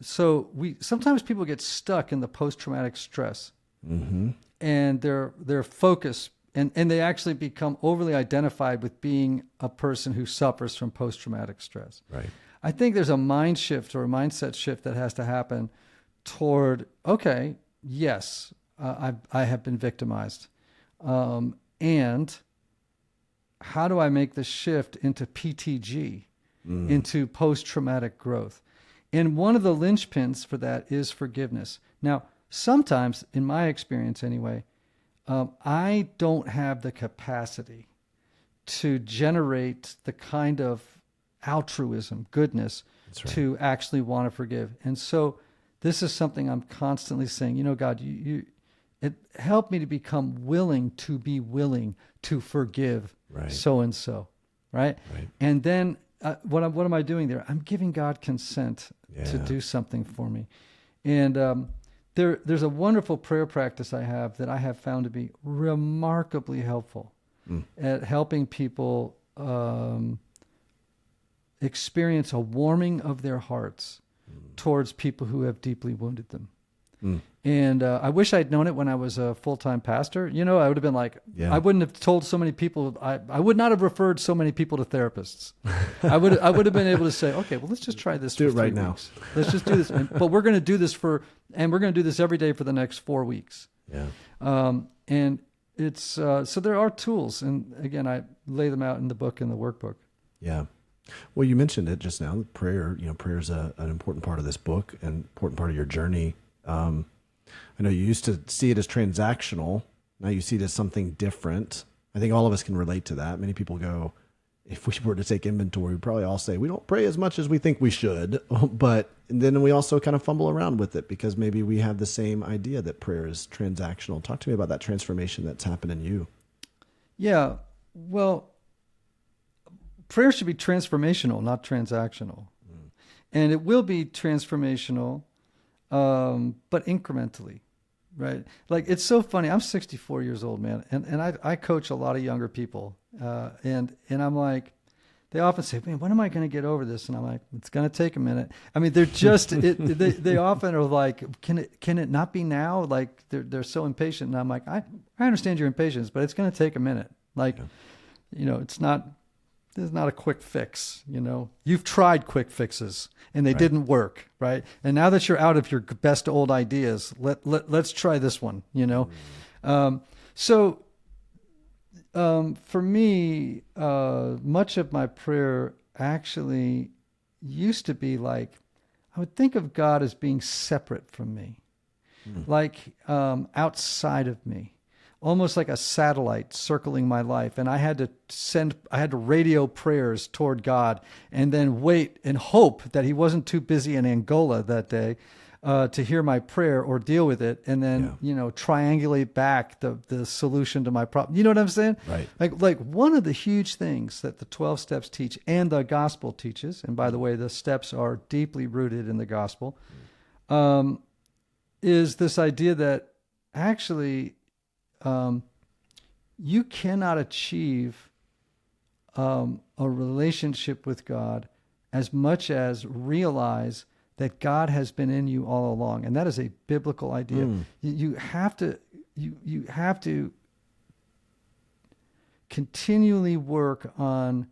So sometimes people get stuck in the post-traumatic stress, and their focus, and they actually become overly identified with being a person who suffers from post-traumatic stress. Right. I think there's a mind shift or a mindset shift that has to happen toward, okay, yes, I have been victimized. And how do I make the shift into PTG, into post-traumatic growth? And one of the linchpins for that is forgiveness. Now, sometimes, in my experience anyway, I don't have the capacity to generate the kind of altruism, goodness, to actually want to forgive. And so this is something I'm constantly saying, God, it helped me to become willing to be willing to forgive so-and-so, right? And then what am I doing there? I'm giving God consent to do something for me. And there's a wonderful prayer practice I have that I have found to be remarkably helpful at helping people experience a warming of their hearts towards people who have deeply wounded them. And I wish I'd known it when I was a full-time pastor. I would have been like, I wouldn't have told so many people. I would not have referred so many people to therapists. I would have been able to say, okay, well, let's just try this. Do it right now. Let's just do this. But we're going to do this and we're going to do this every day for the next 4 weeks. Yeah. And it's so there are tools, and again, I lay them out in the book, in the workbook. Yeah. Well, you mentioned it just now. Prayer. Prayer is an important part of this book, and important part of your journey. I know you used to see it as transactional. Now you see it as something different. I think all of us can relate to that. Many people go, if we were to take inventory, we'd probably all say we don't pray as much as we think we should. But then we also kind of fumble around with it because maybe we have the same idea that prayer is transactional. Talk to me about that transformation that's happened in you. Yeah. Well, prayer should be transformational, not transactional. And it will be transformational, but incrementally, right? Like, it's so funny. I'm 64 years old, man. And I coach a lot of younger people. And I'm like, they often say, man, when am I going to get over this? And I'm like, it's going to take a minute. I mean, they're just, they often are like, can it not be now? Like, they're so impatient. And I'm like, I understand your impatience, but it's going to take a minute. Like, there's not a quick fix, You've tried quick fixes and they didn't work, right? And now that you're out of your best old ideas, let's try this one, So for me, much of my prayer actually used to be like, I would think of God as being separate from me, like outside of me. Almost like a satellite circling my life. And I had to radio prayers toward God and then wait and hope that he wasn't too busy in Angola that day to hear my prayer or deal with it. And then, triangulate back the solution to my problem. You know what I'm saying? Right. Like one of the huge things that the 12 steps teach and the gospel teaches, and by the way, the steps are deeply rooted in the gospel, is this idea that actually, you cannot achieve a relationship with God as much as realize that God has been in you all along, and that is a biblical idea. You have to continually work on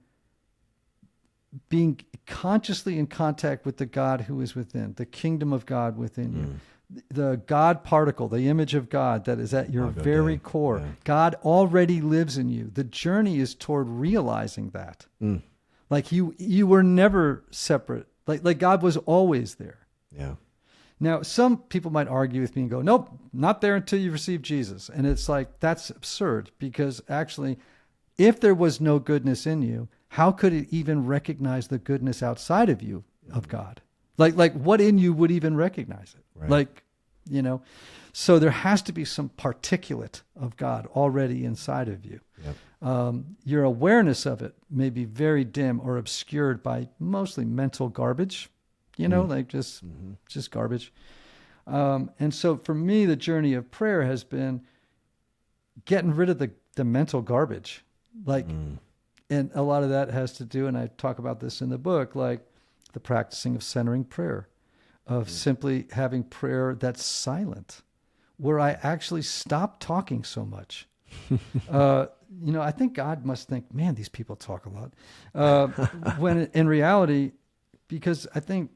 being consciously in contact with the God who is within, the kingdom of God within you. the God particle, the image of God that is at your very core. Yeah. God already lives in you. The journey is toward realizing that. Like you were never separate. Like God was always there. Yeah. Now, some people might argue with me and go, nope, not there until you receive Jesus. And it's like, that's absurd, because actually, if there was no goodness in you, how could it even recognize the goodness outside of you of God? Like what in you would even recognize it? Right. Like, you know, so there has to be some particulate of God already inside of you. Yep. Your awareness of it may be very dim or obscured by mostly mental garbage, you know, like just garbage. And so for me, the journey of prayer has been getting rid of the mental garbage. Like, and a lot of that has to do, and I talk about this in the book, like the practicing of centering prayer, of simply having prayer that's silent, where I actually stop talking so much. You know, I think God must think, man, these people talk a lot. When in reality, because I think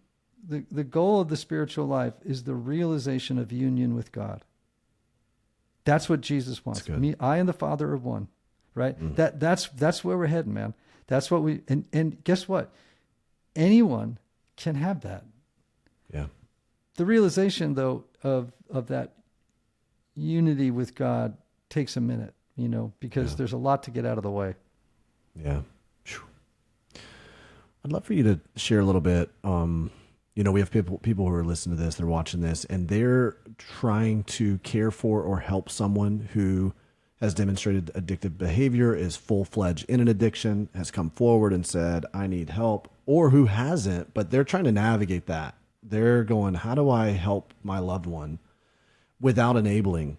the goal of the spiritual life is the realization of union with God. That's what Jesus wants. Me, I and the Father are one, right? That's where we're heading, man. That's what and guess what? Anyone can have that. Yeah. The realization, though, of that unity with God takes a minute, you know, because there's a lot to get out of the way. Yeah. I'd love for you to share a little bit. You know, we have people who are listening to this, they're watching this, and they're trying to care for or help someone who has demonstrated addictive behavior, is full-fledged in an addiction, has come forward and said, I need help, or who hasn't, but they're trying to navigate that. They're going, how do I help my loved one without enabling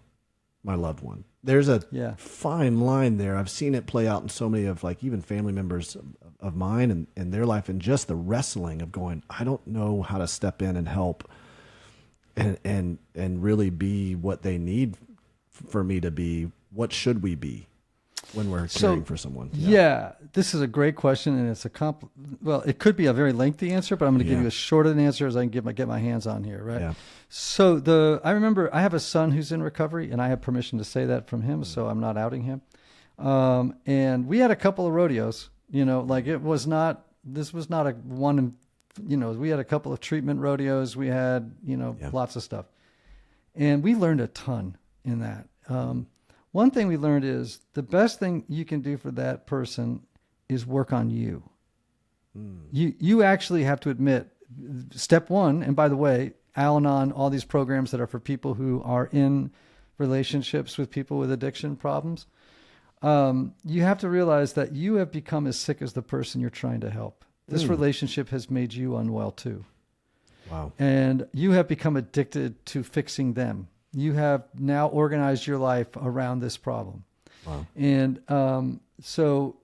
my loved one? There's a fine line there. I've seen it play out in so many of, like, even family members of mine and their life, and just the wrestling of going, I don't know how to step in and help and really be what they need for me to be. What should we be when we're caring for someone? Yeah, this is a great question, and it's well, it could be a very lengthy answer, but I'm going to give you as short an answer as I can get my hands on here, right? Yeah. So I remember I have a son who's in recovery, and I have permission to say that from him, so I'm not outing him. And we had a couple of rodeos, you know, like this was not a one, you know, we had a couple of treatment rodeos. We had, you know, lots of stuff, and we learned a ton in that. One thing we learned is the best thing you can do for that person is work on you. You actually have to admit, step one, and by the way, Al-Anon, all these programs that are for people who are in relationships with people with addiction problems, you have to realize that you have become as sick as the person you're trying to help. This relationship has made you unwell too. Wow. And you have become addicted to fixing them. You have now organized your life around this problem. Wow. And so,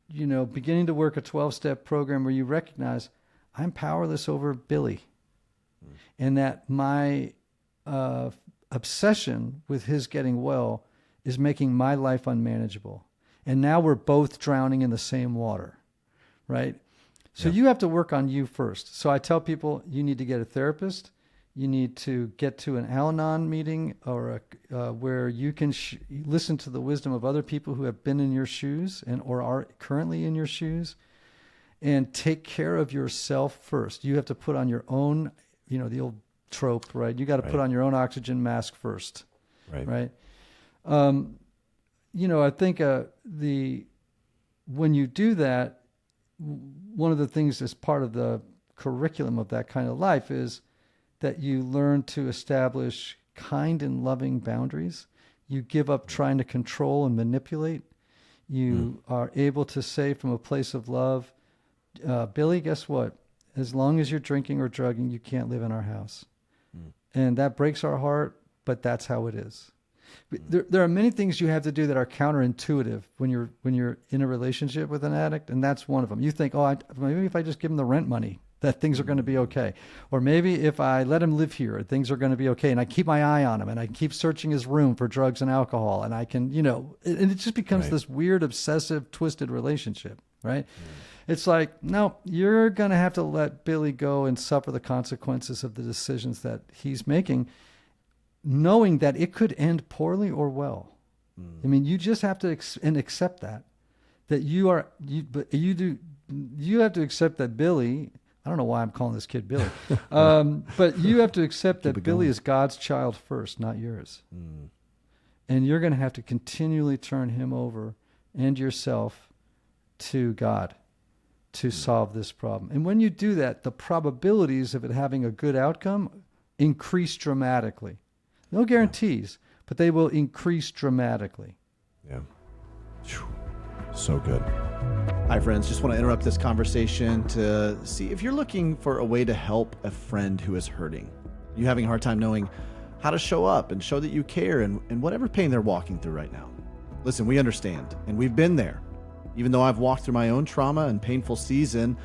you know, beginning to work a 12-step program where you recognize I'm powerless over Billy, and that my obsession with his getting well is making my life unmanageable. And now we're both drowning in the same water, right? So you have to work on you first. So I tell people you need to get a therapist. You need to get to an Al-Anon meeting or where you can listen to the wisdom of other people who have been in your shoes or are currently in your shoes, and take care of yourself first. You have to put on your own, you know, the old trope, right? You got to put on your own oxygen mask first, right? You know, I think when you do that, one of the things as part of the curriculum of that kind of life is that you learn to establish kind and loving boundaries. You give up trying to control and manipulate. You are able to say from a place of love, Billy, guess what? As long as you're drinking or drugging, you can't live in our house. And that breaks our heart, but that's how it is. There are many things you have to do that are counterintuitive when you're in a relationship with an addict, and that's one of them. You think, maybe if I just give him the rent money, that things are going to be okay. Or maybe if I let him live here, things are going to be okay. And I keep my eye on him, and I keep searching his room for drugs and alcohol, and I can, you know, and it just becomes this weird, obsessive, twisted relationship, right? It's like, no, you're going to have to let Billy go and suffer the consequences of the decisions that he's making, knowing that it could end poorly or well. I mean, you just have to accept that you have to accept that Billy, I don't know why I'm calling this kid Billy, but you have to accept that Billy is God's child first, not yours. And you're going to have to continually turn him over and yourself to God to solve this problem. And when you do that, the probabilities of it having a good outcome increase dramatically. No guarantees, but they will increase dramatically. Yeah. So good. Hi, friends. Just want to interrupt this conversation to see if you're looking for a way to help a friend who is hurting. You're having a hard time knowing how to show up and show that you care in whatever pain they're walking through right now. Listen, we understand, and we've been there. Even though I've walked through my own trauma and painful season,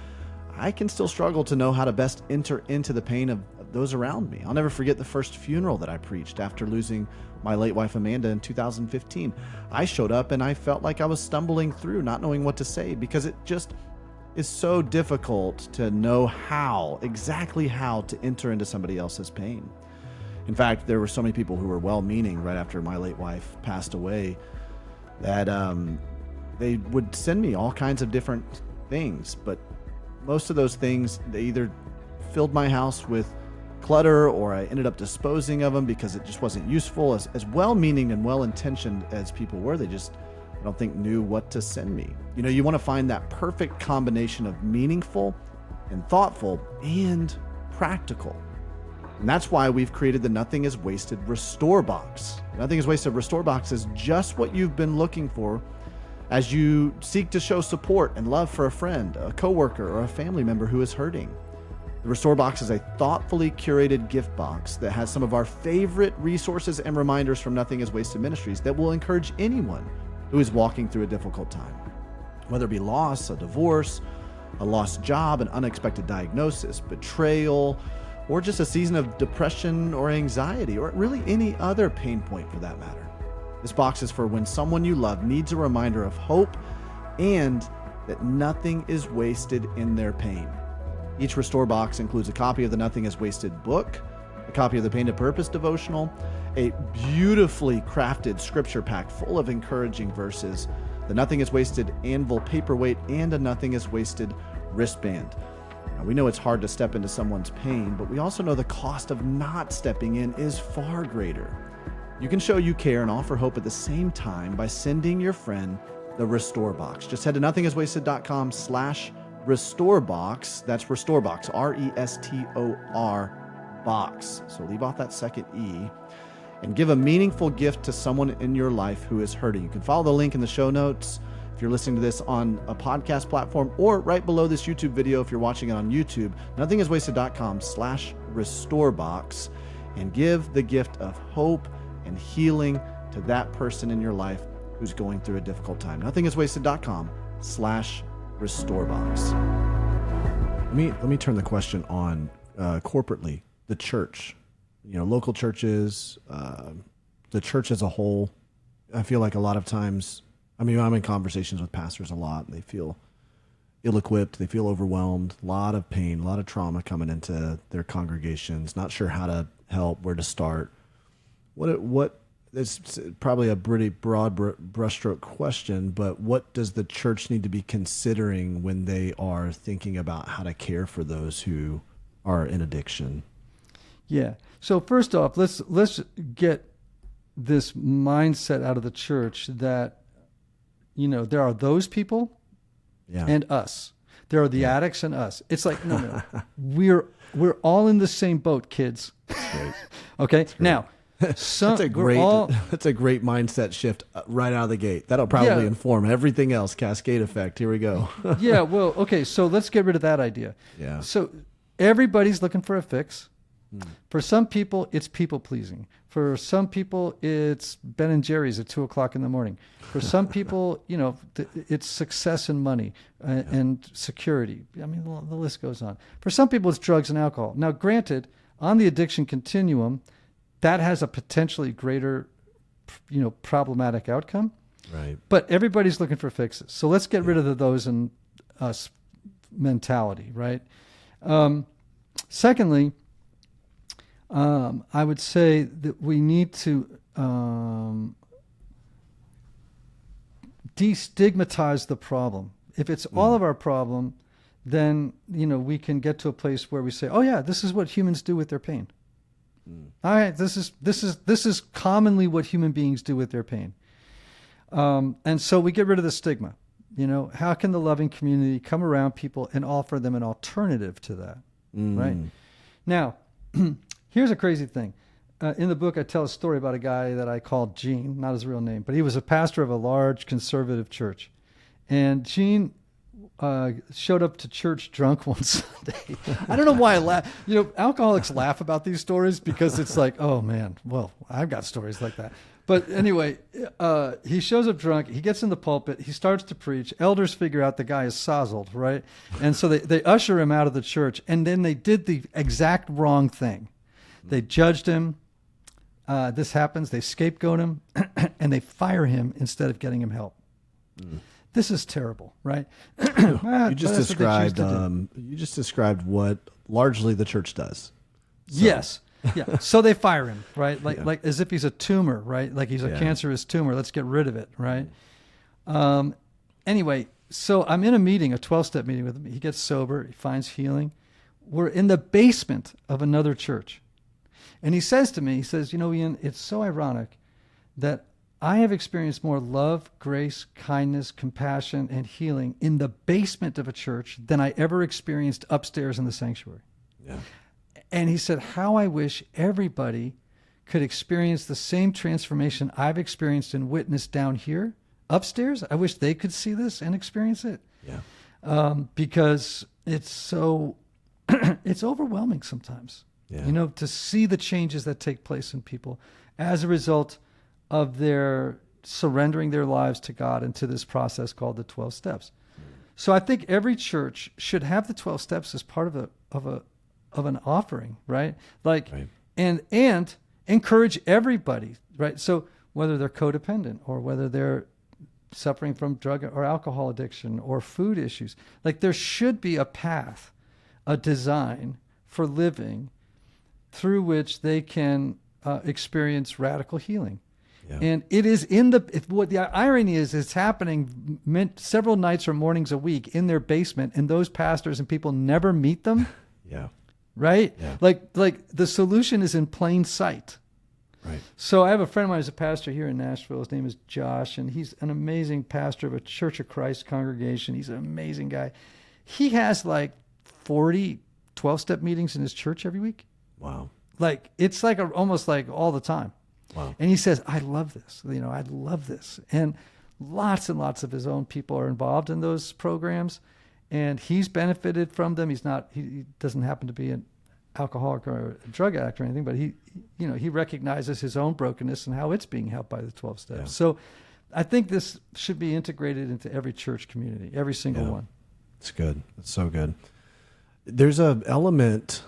I can still struggle to know how to best enter into the pain of those around me. I'll never forget the first funeral that I preached after losing my late wife Amanda in 2015. I showed up and I felt like I was stumbling through, not knowing what to say, because it just is so difficult to know exactly how to enter into somebody else's pain. In fact, there were so many people who were well-meaning right after my late wife passed away that they would send me all kinds of different things, but most of those things, they either filled my house with clutter or I ended up disposing of them because it just wasn't useful. As well-meaning and well-intentioned as people were, they just, I don't think, knew what to send me. You know, you want to find that perfect combination of meaningful and thoughtful and practical. And that's why we've created the Nothing is Wasted Restore Box. Nothing is Wasted Restore Box is just what you've been looking for as you seek to show support and love for a friend, a coworker, or a family member who is hurting. The Restore Box is a thoughtfully curated gift box that has some of our favorite resources and reminders from Nothing is Wasted Ministries that will encourage anyone who is walking through a difficult time. Whether it be loss, a divorce, a lost job, an unexpected diagnosis, betrayal, or just a season of depression or anxiety, or really any other pain point for that matter. This box is for when someone you love needs a reminder of hope and that nothing is wasted in their pain. Each Restore Box includes a copy of the Nothing is Wasted book, a copy of the Pain to Purpose devotional, a beautifully crafted scripture pack full of encouraging verses, the Nothing is Wasted anvil paperweight, and a Nothing is Wasted wristband. Now, we know it's hard to step into someone's pain, but we also know the cost of not stepping in is far greater. You can show you care and offer hope at the same time by sending your friend the Restore Box. Just head to nothingiswasted.com/Restore Box. That's Restore Box, RESTOR box. So leave off that second E and give a meaningful gift to someone in your life who is hurting. You can follow the link in the show notes if you're listening to this on a podcast platform, or right below this YouTube video if you're watching it on YouTube, nothingiswasted.com/Restore Box, and give the gift of hope and healing to that person in your life who's going through a difficult time. nothingiswasted.com/Restore Box. Let me turn the question on corporately. The church, local churches, the church as a whole. I feel like a lot of times, I'm in conversations with pastors a lot, and they feel ill-equipped, they feel overwhelmed, a lot of pain, a lot of trauma coming into their congregations, not sure how to help, where to start. What it's probably a pretty broad brushstroke question, but what does the church need to be considering when they are thinking about how to care for those who are in addiction? Yeah. So first off, let's get this mindset out of the church that, there are those people and us. There are the addicts and us. It's like, no. We're all in the same boat, kids. That's great. Okay. That's great. Now, that's a great mindset shift right out of the gate. That'll probably inform everything else. Cascade effect. Here we go. Yeah. Well, okay. So let's get rid of that idea. Yeah. So everybody's looking for a fix. For some people, it's people pleasing. For some people, it's Ben and Jerry's at 2:00 in the morning. For some people, it's success and money and security. I mean, the list goes on. For some people, it's drugs and alcohol. Now, granted, on the addiction continuum, that has a potentially greater, problematic outcome. Right. But everybody's looking for fixes. So let's get rid of those and us mentality, right? Secondly, I would say that we need to destigmatize the problem. If it's all of our problem, then we can get to a place where we say, oh yeah, this is what humans do with their pain. All right, this is commonly what human beings do with their pain. And so we get rid of the stigma. How can the loving community come around people and offer them an alternative to that? Right? Now, here's a crazy thing. In the book, I tell a story about a guy that I called Gene, not his real name, but he was a pastor of a large conservative church. And Gene showed up to church drunk one Sunday. I don't know why I laugh. Alcoholics laugh about these stories because it's like, oh man, well, I've got stories like that. But anyway, he shows up drunk. He gets in the pulpit. He starts to preach. Elders figure out the guy is sozzled, right? And so they usher him out of the church. And then they did the exact wrong thing. They judged him. This happens. They scapegoat him, and they fire him instead of getting him help. This is terrible, right? You just described what largely the church does. So. Yes. Yeah. So they fire him, right? Like as if he's a tumor, right? Like he's a cancerous tumor. Let's get rid of it, right? Anyway, so I'm in a meeting, a 12-step meeting with him. He gets sober. He finds healing. We're in the basement of another church. And he says to me, Ian, it's so ironic that I have experienced more love, grace, kindness, compassion, and healing in the basement of a church than I ever experienced upstairs in the sanctuary. Yeah. And he said, how I wish everybody could experience the same transformation I've experienced and witnessed down here, upstairs. I wish they could see this and experience it. Yeah. Because it's so, it's overwhelming sometimes, to see the changes that take place in people as a result of their surrendering their lives to God and to this process called the 12 steps. So I think every church should have the 12 steps as part of an offering, right? And encourage everybody, right? So whether they're codependent or whether they're suffering from drug or alcohol addiction or food issues, there should be a path, a design for living through which they can experience radical healing. Yeah. And it is what the irony is, it's happening several nights or mornings a week in their basement, and those pastors and people never meet them. Yeah. Right? Yeah. Like the solution is in plain sight. Right. So I have a friend of mine who's a pastor here in Nashville. His name is Josh, and he's an amazing pastor of a Church of Christ congregation. He's an amazing guy. He has 40 12-step meetings in his church every week. Wow. It's almost all the time. Wow. And he says, I love this. I love this. And lots of his own people are involved in those programs, and he's benefited from them. He doesn't happen to be an alcoholic or a drug addict or anything, but he recognizes his own brokenness and how it's being helped by the 12 steps. Yeah. So I think this should be integrated into every church community, every single one. It's good. It's so good. There's an element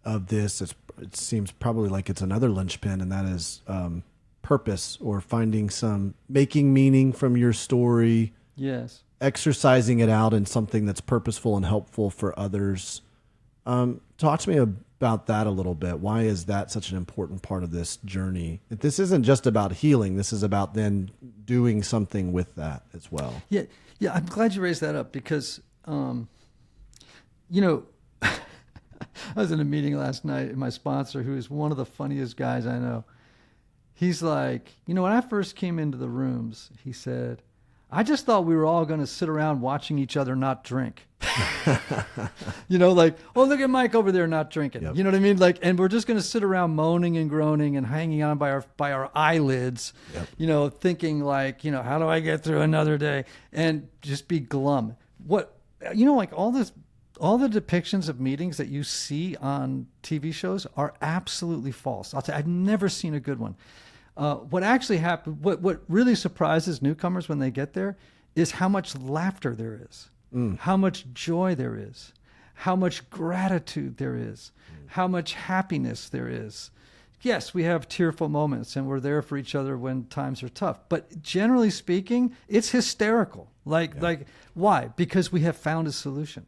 of this it seems probably like it's another linchpin, and that is purpose, or making meaning from your story. Yes. Exercising it out in something that's purposeful and helpful for others. Talk to me about that a little bit. Why is that such an important part of this journey? This isn't just about healing. This is about then doing something with that as well. Yeah. I'm glad you raised that up because, I was in a meeting last night, and my sponsor, who is one of the funniest guys I know, he's like, when I first came into the rooms, he said, I just thought we were all going to sit around watching each other not drink. Oh, look at Mike over there not drinking. Yep. You know what I mean? And we're just going to sit around moaning and groaning and hanging on by our eyelids, yep. Thinking how do I get through another day? And just be glum. All the depictions of meetings that you see on TV shows are absolutely false. I'll tell you, I've never seen a good one. What actually happened, what really surprises newcomers when they get there is how much laughter there is, how much joy there is, how much gratitude there is, how much happiness there is. Yes, we have tearful moments and we're there for each other when times are tough. But generally speaking, it's hysterical. Like why? Because we have found a solution.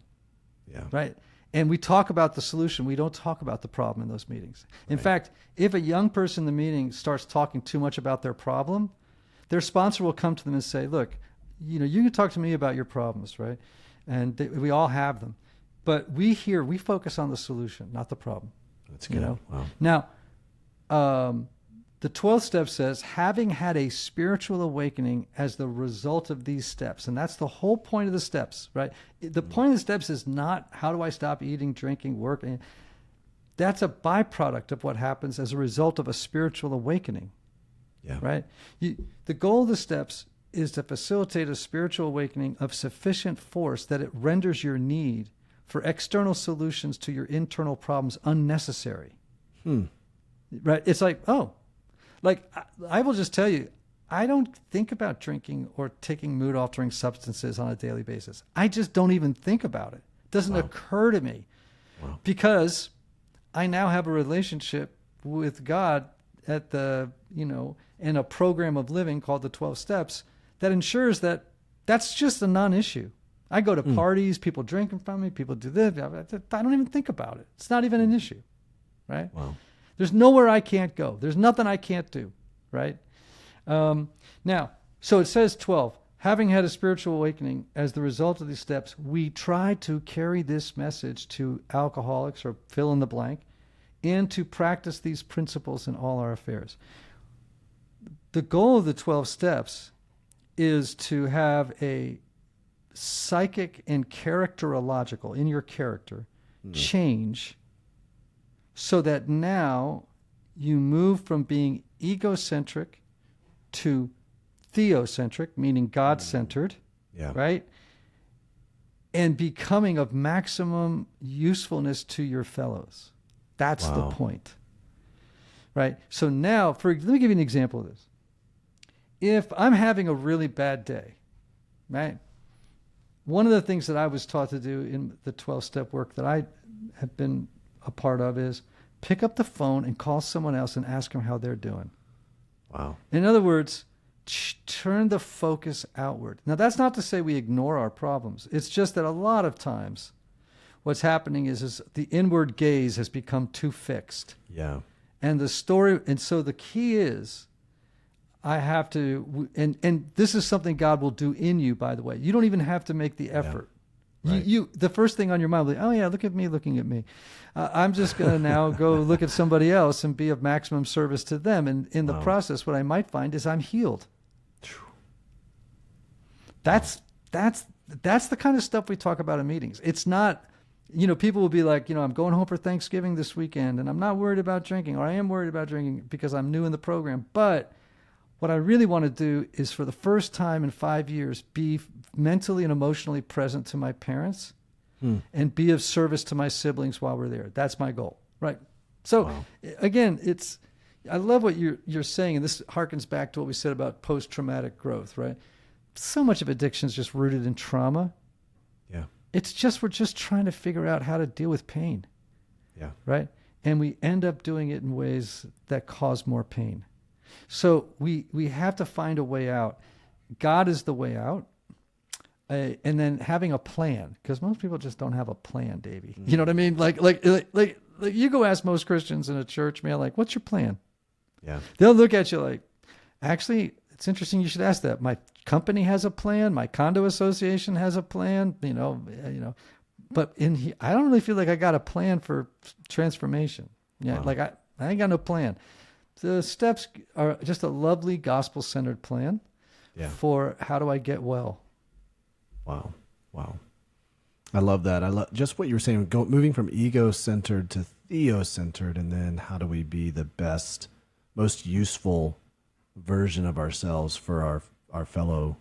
Yeah. Right. And we talk about the solution. We don't talk about the problem in those meetings. In Right. fact, if a young person in the meeting starts talking too much about their problem, their sponsor will come to them and say, look, you can talk to me about your problems, right? And we all have them. But we focus on the solution, not the problem. That's good. Wow. Now, the 12th step says, having had a spiritual awakening as the result of these steps. And that's the whole point of the steps, right? The point of the steps is not how do I stop eating, drinking, working. That's a byproduct of what happens as a result of a spiritual awakening, right? The goal of the steps is to facilitate a spiritual awakening of sufficient force that it renders your need for external solutions to your internal problems unnecessary. Right? It's like, I will just tell you, I don't think about drinking or taking mood altering substances on a daily basis. I just don't even think about it. It doesn't occur to me because I now have a relationship with God at in a program of living called the 12 steps that ensures that that's just a non-issue. I go to parties, people drink in front of me, people do this. I don't even think about it. It's not even an issue, right? Wow. There's nowhere I can't go. There's nothing I can't do, right? Now, so it says 12, having had a spiritual awakening as the result of these steps, we try to carry this message to alcoholics or fill in the blank and to practice these principles in all our affairs. The goal of the 12 steps is to have a psychic and characterological, in your character, change so that now you move from being egocentric to theocentric, meaning God-centered, right? And becoming of maximum usefulness to your fellows. That's the point, right? So now, let me give you an example of this. If I'm having a really bad day, right? One of the things that I was taught to do in the 12-step work that I have been a part of is pick up the phone and call someone else and ask them how they're doing. Wow. In other words, turn the focus outward. Now, that's not to say we ignore our problems. It's just that a lot of times what's happening is the inward gaze has become too fixed. Yeah. And so the key is I have to, and this is something God will do in you, by the way. You don't even have to make the effort. Yeah. Right. The first thing on your mind will be, oh yeah, look at me looking at me. I'm just going to now go look at somebody else and be of maximum service to them. And in the process, what I might find is I'm healed. That's the kind of stuff we talk about in meetings. It's not, people will be like, I'm going home for Thanksgiving this weekend and I'm not worried about drinking, or I am worried about drinking because I'm new in the program. But what I really want to do is, for the first time in 5 years, be mentally and emotionally present to my parents and be of service to my siblings while we're there. That's my goal, right? So again, I love what you're saying, and this harkens back to what we said about post-traumatic growth, right? So much of addiction is just rooted in trauma. Yeah. We're just trying to figure out how to deal with pain. Yeah. Right? And we end up doing it in ways that cause more pain. So we have to find a way out. God is the way out. And then having a plan, because most people just don't have a plan, Davey. You know what I mean? Like you go ask most Christians in a church, man, like, what's your plan? Yeah. They'll look at you like, actually, it's interesting you should ask that. My company has a plan. My condo association has a plan, but I don't really feel like I got a plan for transformation. Yeah. Wow. Like I ain't got no plan. The steps are just a lovely gospel-centered plan for how do I get well. Wow. I love that. I love just what you were saying, moving from ego-centered to theo-centered, and then how do we be the best, most useful version of ourselves for our fellow,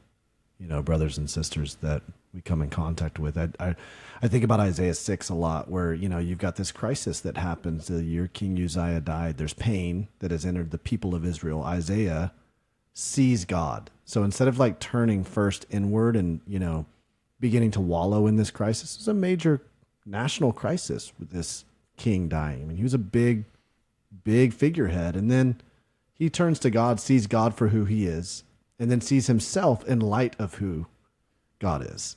brothers and sisters that we come in contact with. I think about Isaiah 6 a lot, where, you've got this crisis that happens the year King Uzziah died. There's pain that has entered the people of Israel. Isaiah sees God. So instead of like turning first inward and, beginning to wallow in this crisis, it's a major national crisis with this king dying. I mean, he was a big figurehead. And then he turns to God, sees God for who he is, and then sees himself in light of who God is.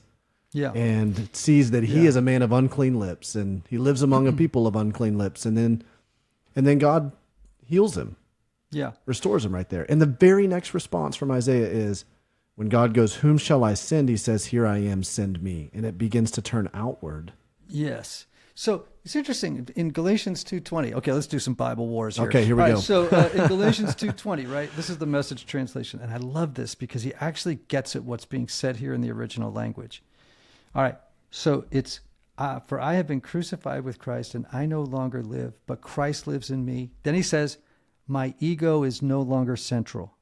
Yeah. And sees that he is a man of unclean lips, and he lives among a people of unclean lips. And then God heals him, restores him right there. And the very next response from Isaiah is, when God goes, whom shall I send? He says, here I am, send me. And it begins to turn outward. Yes. So it's interesting in Galatians 2:20. Okay, let's do some Bible wars here. Okay, here we go. So in Galatians 2:20, right? This is the Message translation, and I love this because he actually gets at what's being said here in the original language. All right. So it's for I have been crucified with Christ, and I no longer live, but Christ lives in me. Then he says, my ego is no longer central.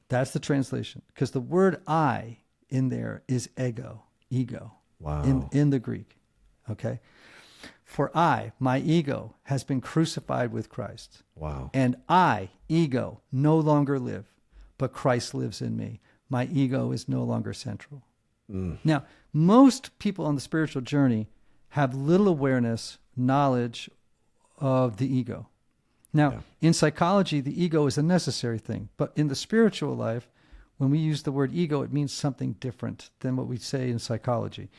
That's the translation, because the word I in there is ego. Wow. In the Greek. Okay. For I, my ego, has been crucified with Christ. Wow. And I, ego, no longer live, but Christ lives in me. My ego is no longer central. Now, most people on the spiritual journey have little awareness, knowledge of the ego. Now, in psychology, the ego is a necessary thing. But in the spiritual life, when we use the word ego, it means something different than what we say in psychology.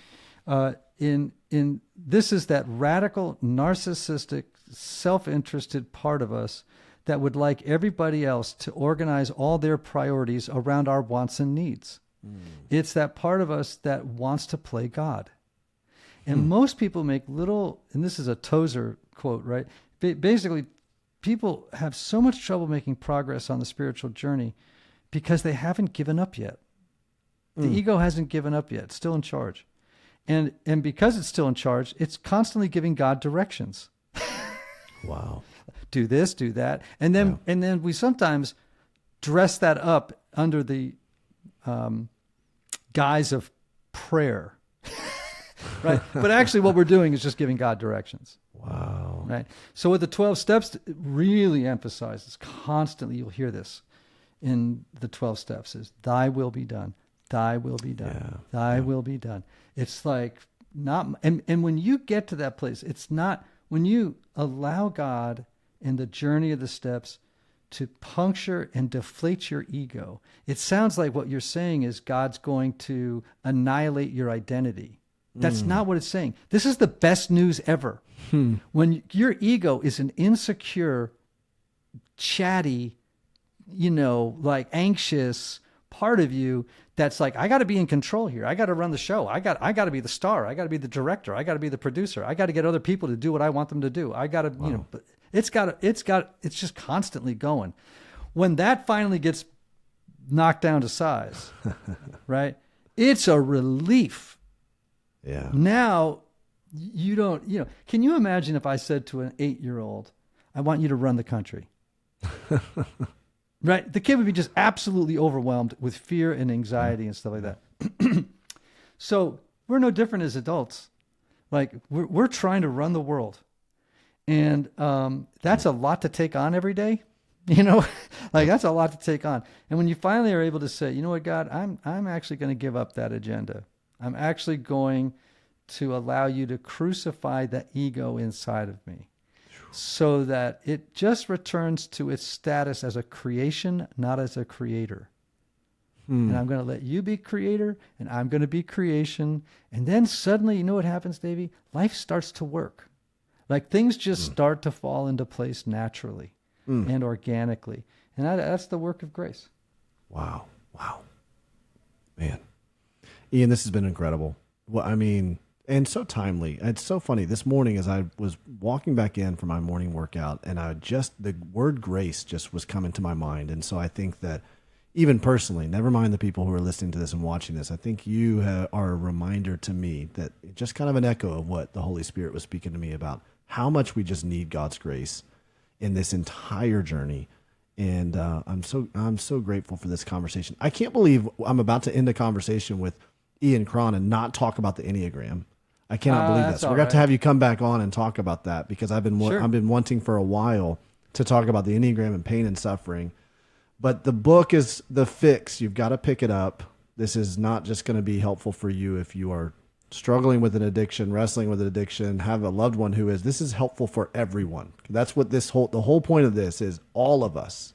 This is that radical, narcissistic, self-interested part of us that would like everybody else to organize all their priorities around our wants and needs. It's that part of us that wants to play God. And most people make little, and this is a Tozer quote, right? Basically, people have so much trouble making progress on the spiritual journey because they haven't given up yet. The ego hasn't given up yet. It's still in charge. And because it's still in charge, it's constantly giving God directions. Wow. Do this, do that. And then we sometimes dress that up under the guise of prayer. Right? But actually what we're doing is just giving God directions. Wow. Right? So what the 12 steps really emphasizes constantly, you'll hear this in the 12 steps, is thy will be done. Thy will be done. Thy will be done. It's like not, and when you get to that place, it's not, when you allow God in the journey of the steps to puncture and deflate your ego, it sounds like what you're saying is God's going to annihilate your identity. That's not what it's saying. This is the best news ever. When your ego is an insecure, chatty, like anxious part of you that's like, I got to be in control here. I got to run the show. I got to be the star. I got to be the director. I got to be the producer. I got to get other people to do what I want them to do. I got to, it's just constantly going. When that finally gets knocked down to size, right? It's a relief. Yeah. Now you don't, can you imagine if I said to an 8-year-old, I want you to run the country? Right? The kid would be just absolutely overwhelmed with fear and anxiety and stuff like that. So we're no different as adults. Like we're trying to run the world. And that's a lot to take on every day. Like that's a lot to take on. And when you finally are able to say, you know what, God, I'm actually going to give up that agenda. I'm actually going to allow you to crucify the ego inside of me, so that it just returns to its status as a creation, not as a creator. And I'm going to let you be creator, and I'm going to be creation. And then suddenly, you know what happens, Davey? Life starts to work. Like things just start to fall into place naturally and organically. And that's the work of grace. Wow. Man. Ian, this has been incredible. Well, I mean, and so timely. It's so funny. This morning, as I was walking back in for my morning workout, and the word grace just was coming to my mind. And so I think that even personally, never mind the people who are listening to this and watching this, I think you are a reminder to me that just kind of an echo of what the Holy Spirit was speaking to me about, how much we just need God's grace in this entire journey. And I'm so grateful for this conversation. I can't believe I'm about to end a conversation with Ian Cron and not talk about the Enneagram. I cannot believe that. So we're going to have to have you come back on and talk about that, because I've been wanting for a while to talk about the Enneagram and pain and suffering. But the book is the fix. You've got to pick it up. This is not just going to be helpful for you if you are struggling with an addiction, wrestling with an addiction, have a loved one who is. This is helpful for everyone. That's what the whole point of this is. All of us,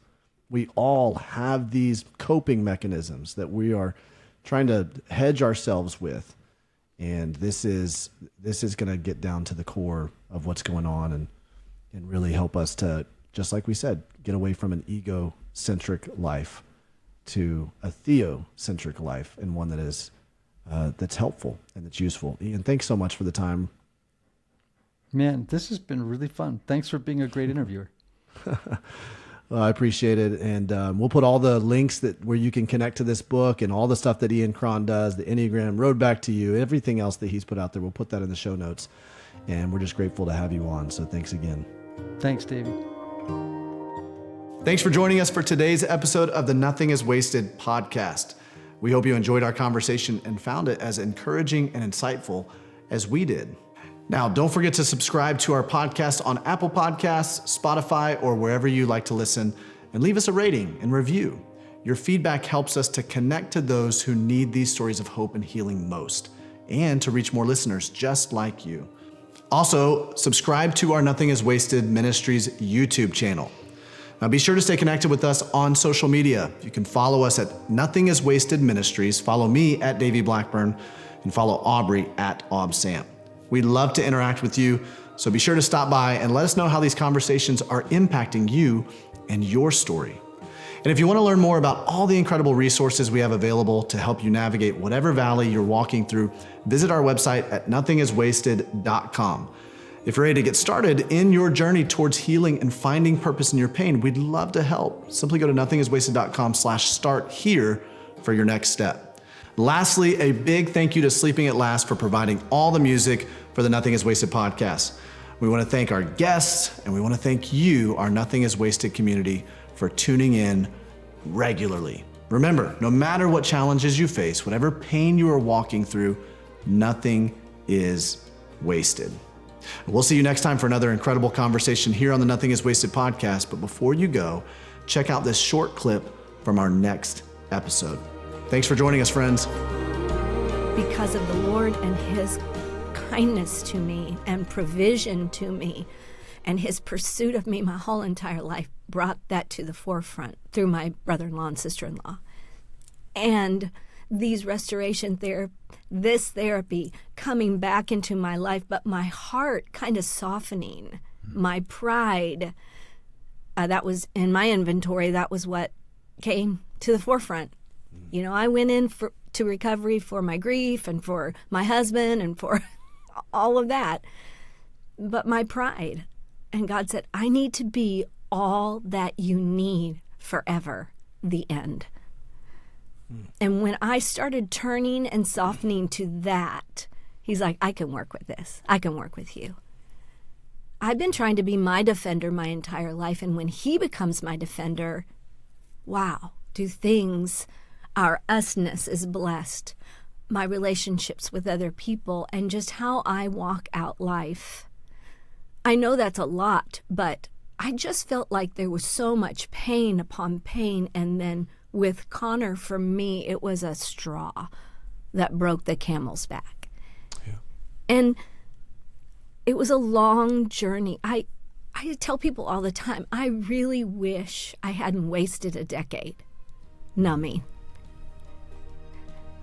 we all have these coping mechanisms that we are trying to hedge ourselves with. And this is going to get down to the core of what's going on and really help us to, just like we said, get away from an egocentric life to a theocentric life, and one that is that's helpful and that's useful. Ian, thanks so much for the time. Man, this has been really fun. Thanks for being a great interviewer. Well, I appreciate it. And we'll put all the links where you can connect to this book and all the stuff that Ian Cron does, the Enneagram, Road Back to You, everything else that he's put out there. We'll put that in the show notes. And we're just grateful to have you on. So thanks again. Thanks, Davey. Thanks for joining us for today's episode of the Nothing is Wasted podcast. We hope you enjoyed our conversation and found it as encouraging and insightful as we did. Now, don't forget to subscribe to our podcast on Apple Podcasts, Spotify, or wherever you like to listen, and leave us a rating and review. Your feedback helps us to connect to those who need these stories of hope and healing most, and to reach more listeners just like you. Also, subscribe to our Nothing is Wasted Ministries YouTube channel. Now, be sure to stay connected with us on social media. You can follow us at Nothing is Wasted Ministries, follow me at Davey Blackburn, and follow Aubrey at ObSam. We'd love to interact with you, so be sure to stop by and let us know how these conversations are impacting you and your story. And if you want to learn more about all the incredible resources we have available to help you navigate whatever valley you're walking through, visit our website at nothingiswasted.com. If you're ready to get started in your journey towards healing and finding purpose in your pain, we'd love to help. Simply go to nothingiswasted.com/start here for your next step. Lastly, a big thank you to Sleeping at Last for providing all the music for the Nothing is Wasted podcast. We want to thank our guests, and we want to thank you, our Nothing is Wasted community, for tuning in regularly. Remember, no matter what challenges you face, whatever pain you are walking through, nothing is wasted. We'll see you next time for another incredible conversation here on the Nothing is Wasted podcast. But before you go, check out this short clip from our next episode. Thanks for joining us, friends. Because of the Lord and his kindness to me and provision to me and his pursuit of me my whole entire life brought that to the forefront through my brother-in-law and sister-in-law. And these restoration this therapy coming back into my life, but my heart kind of softening, my pride, that was in my inventory, that was what came to the forefront. You know, I went in to recovery for my grief and for my husband and for all of that. But my pride. And God said, I need to be all that you need forever, the end. And when I started turning and softening to that, he's like, I can work with this. I can work with you. I've been trying to be my defender my entire life. And when he becomes my defender, wow, our usness is blessed, my relationships with other people, and just how I walk out life. I know that's a lot, but I just felt like there was so much pain upon pain, and then with Connor, for me, it was a straw that broke the camel's back. Yeah. And it was a long journey. I tell people all the time, I really wish I hadn't wasted a decade numbing.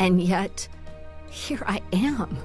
And yet, here I am.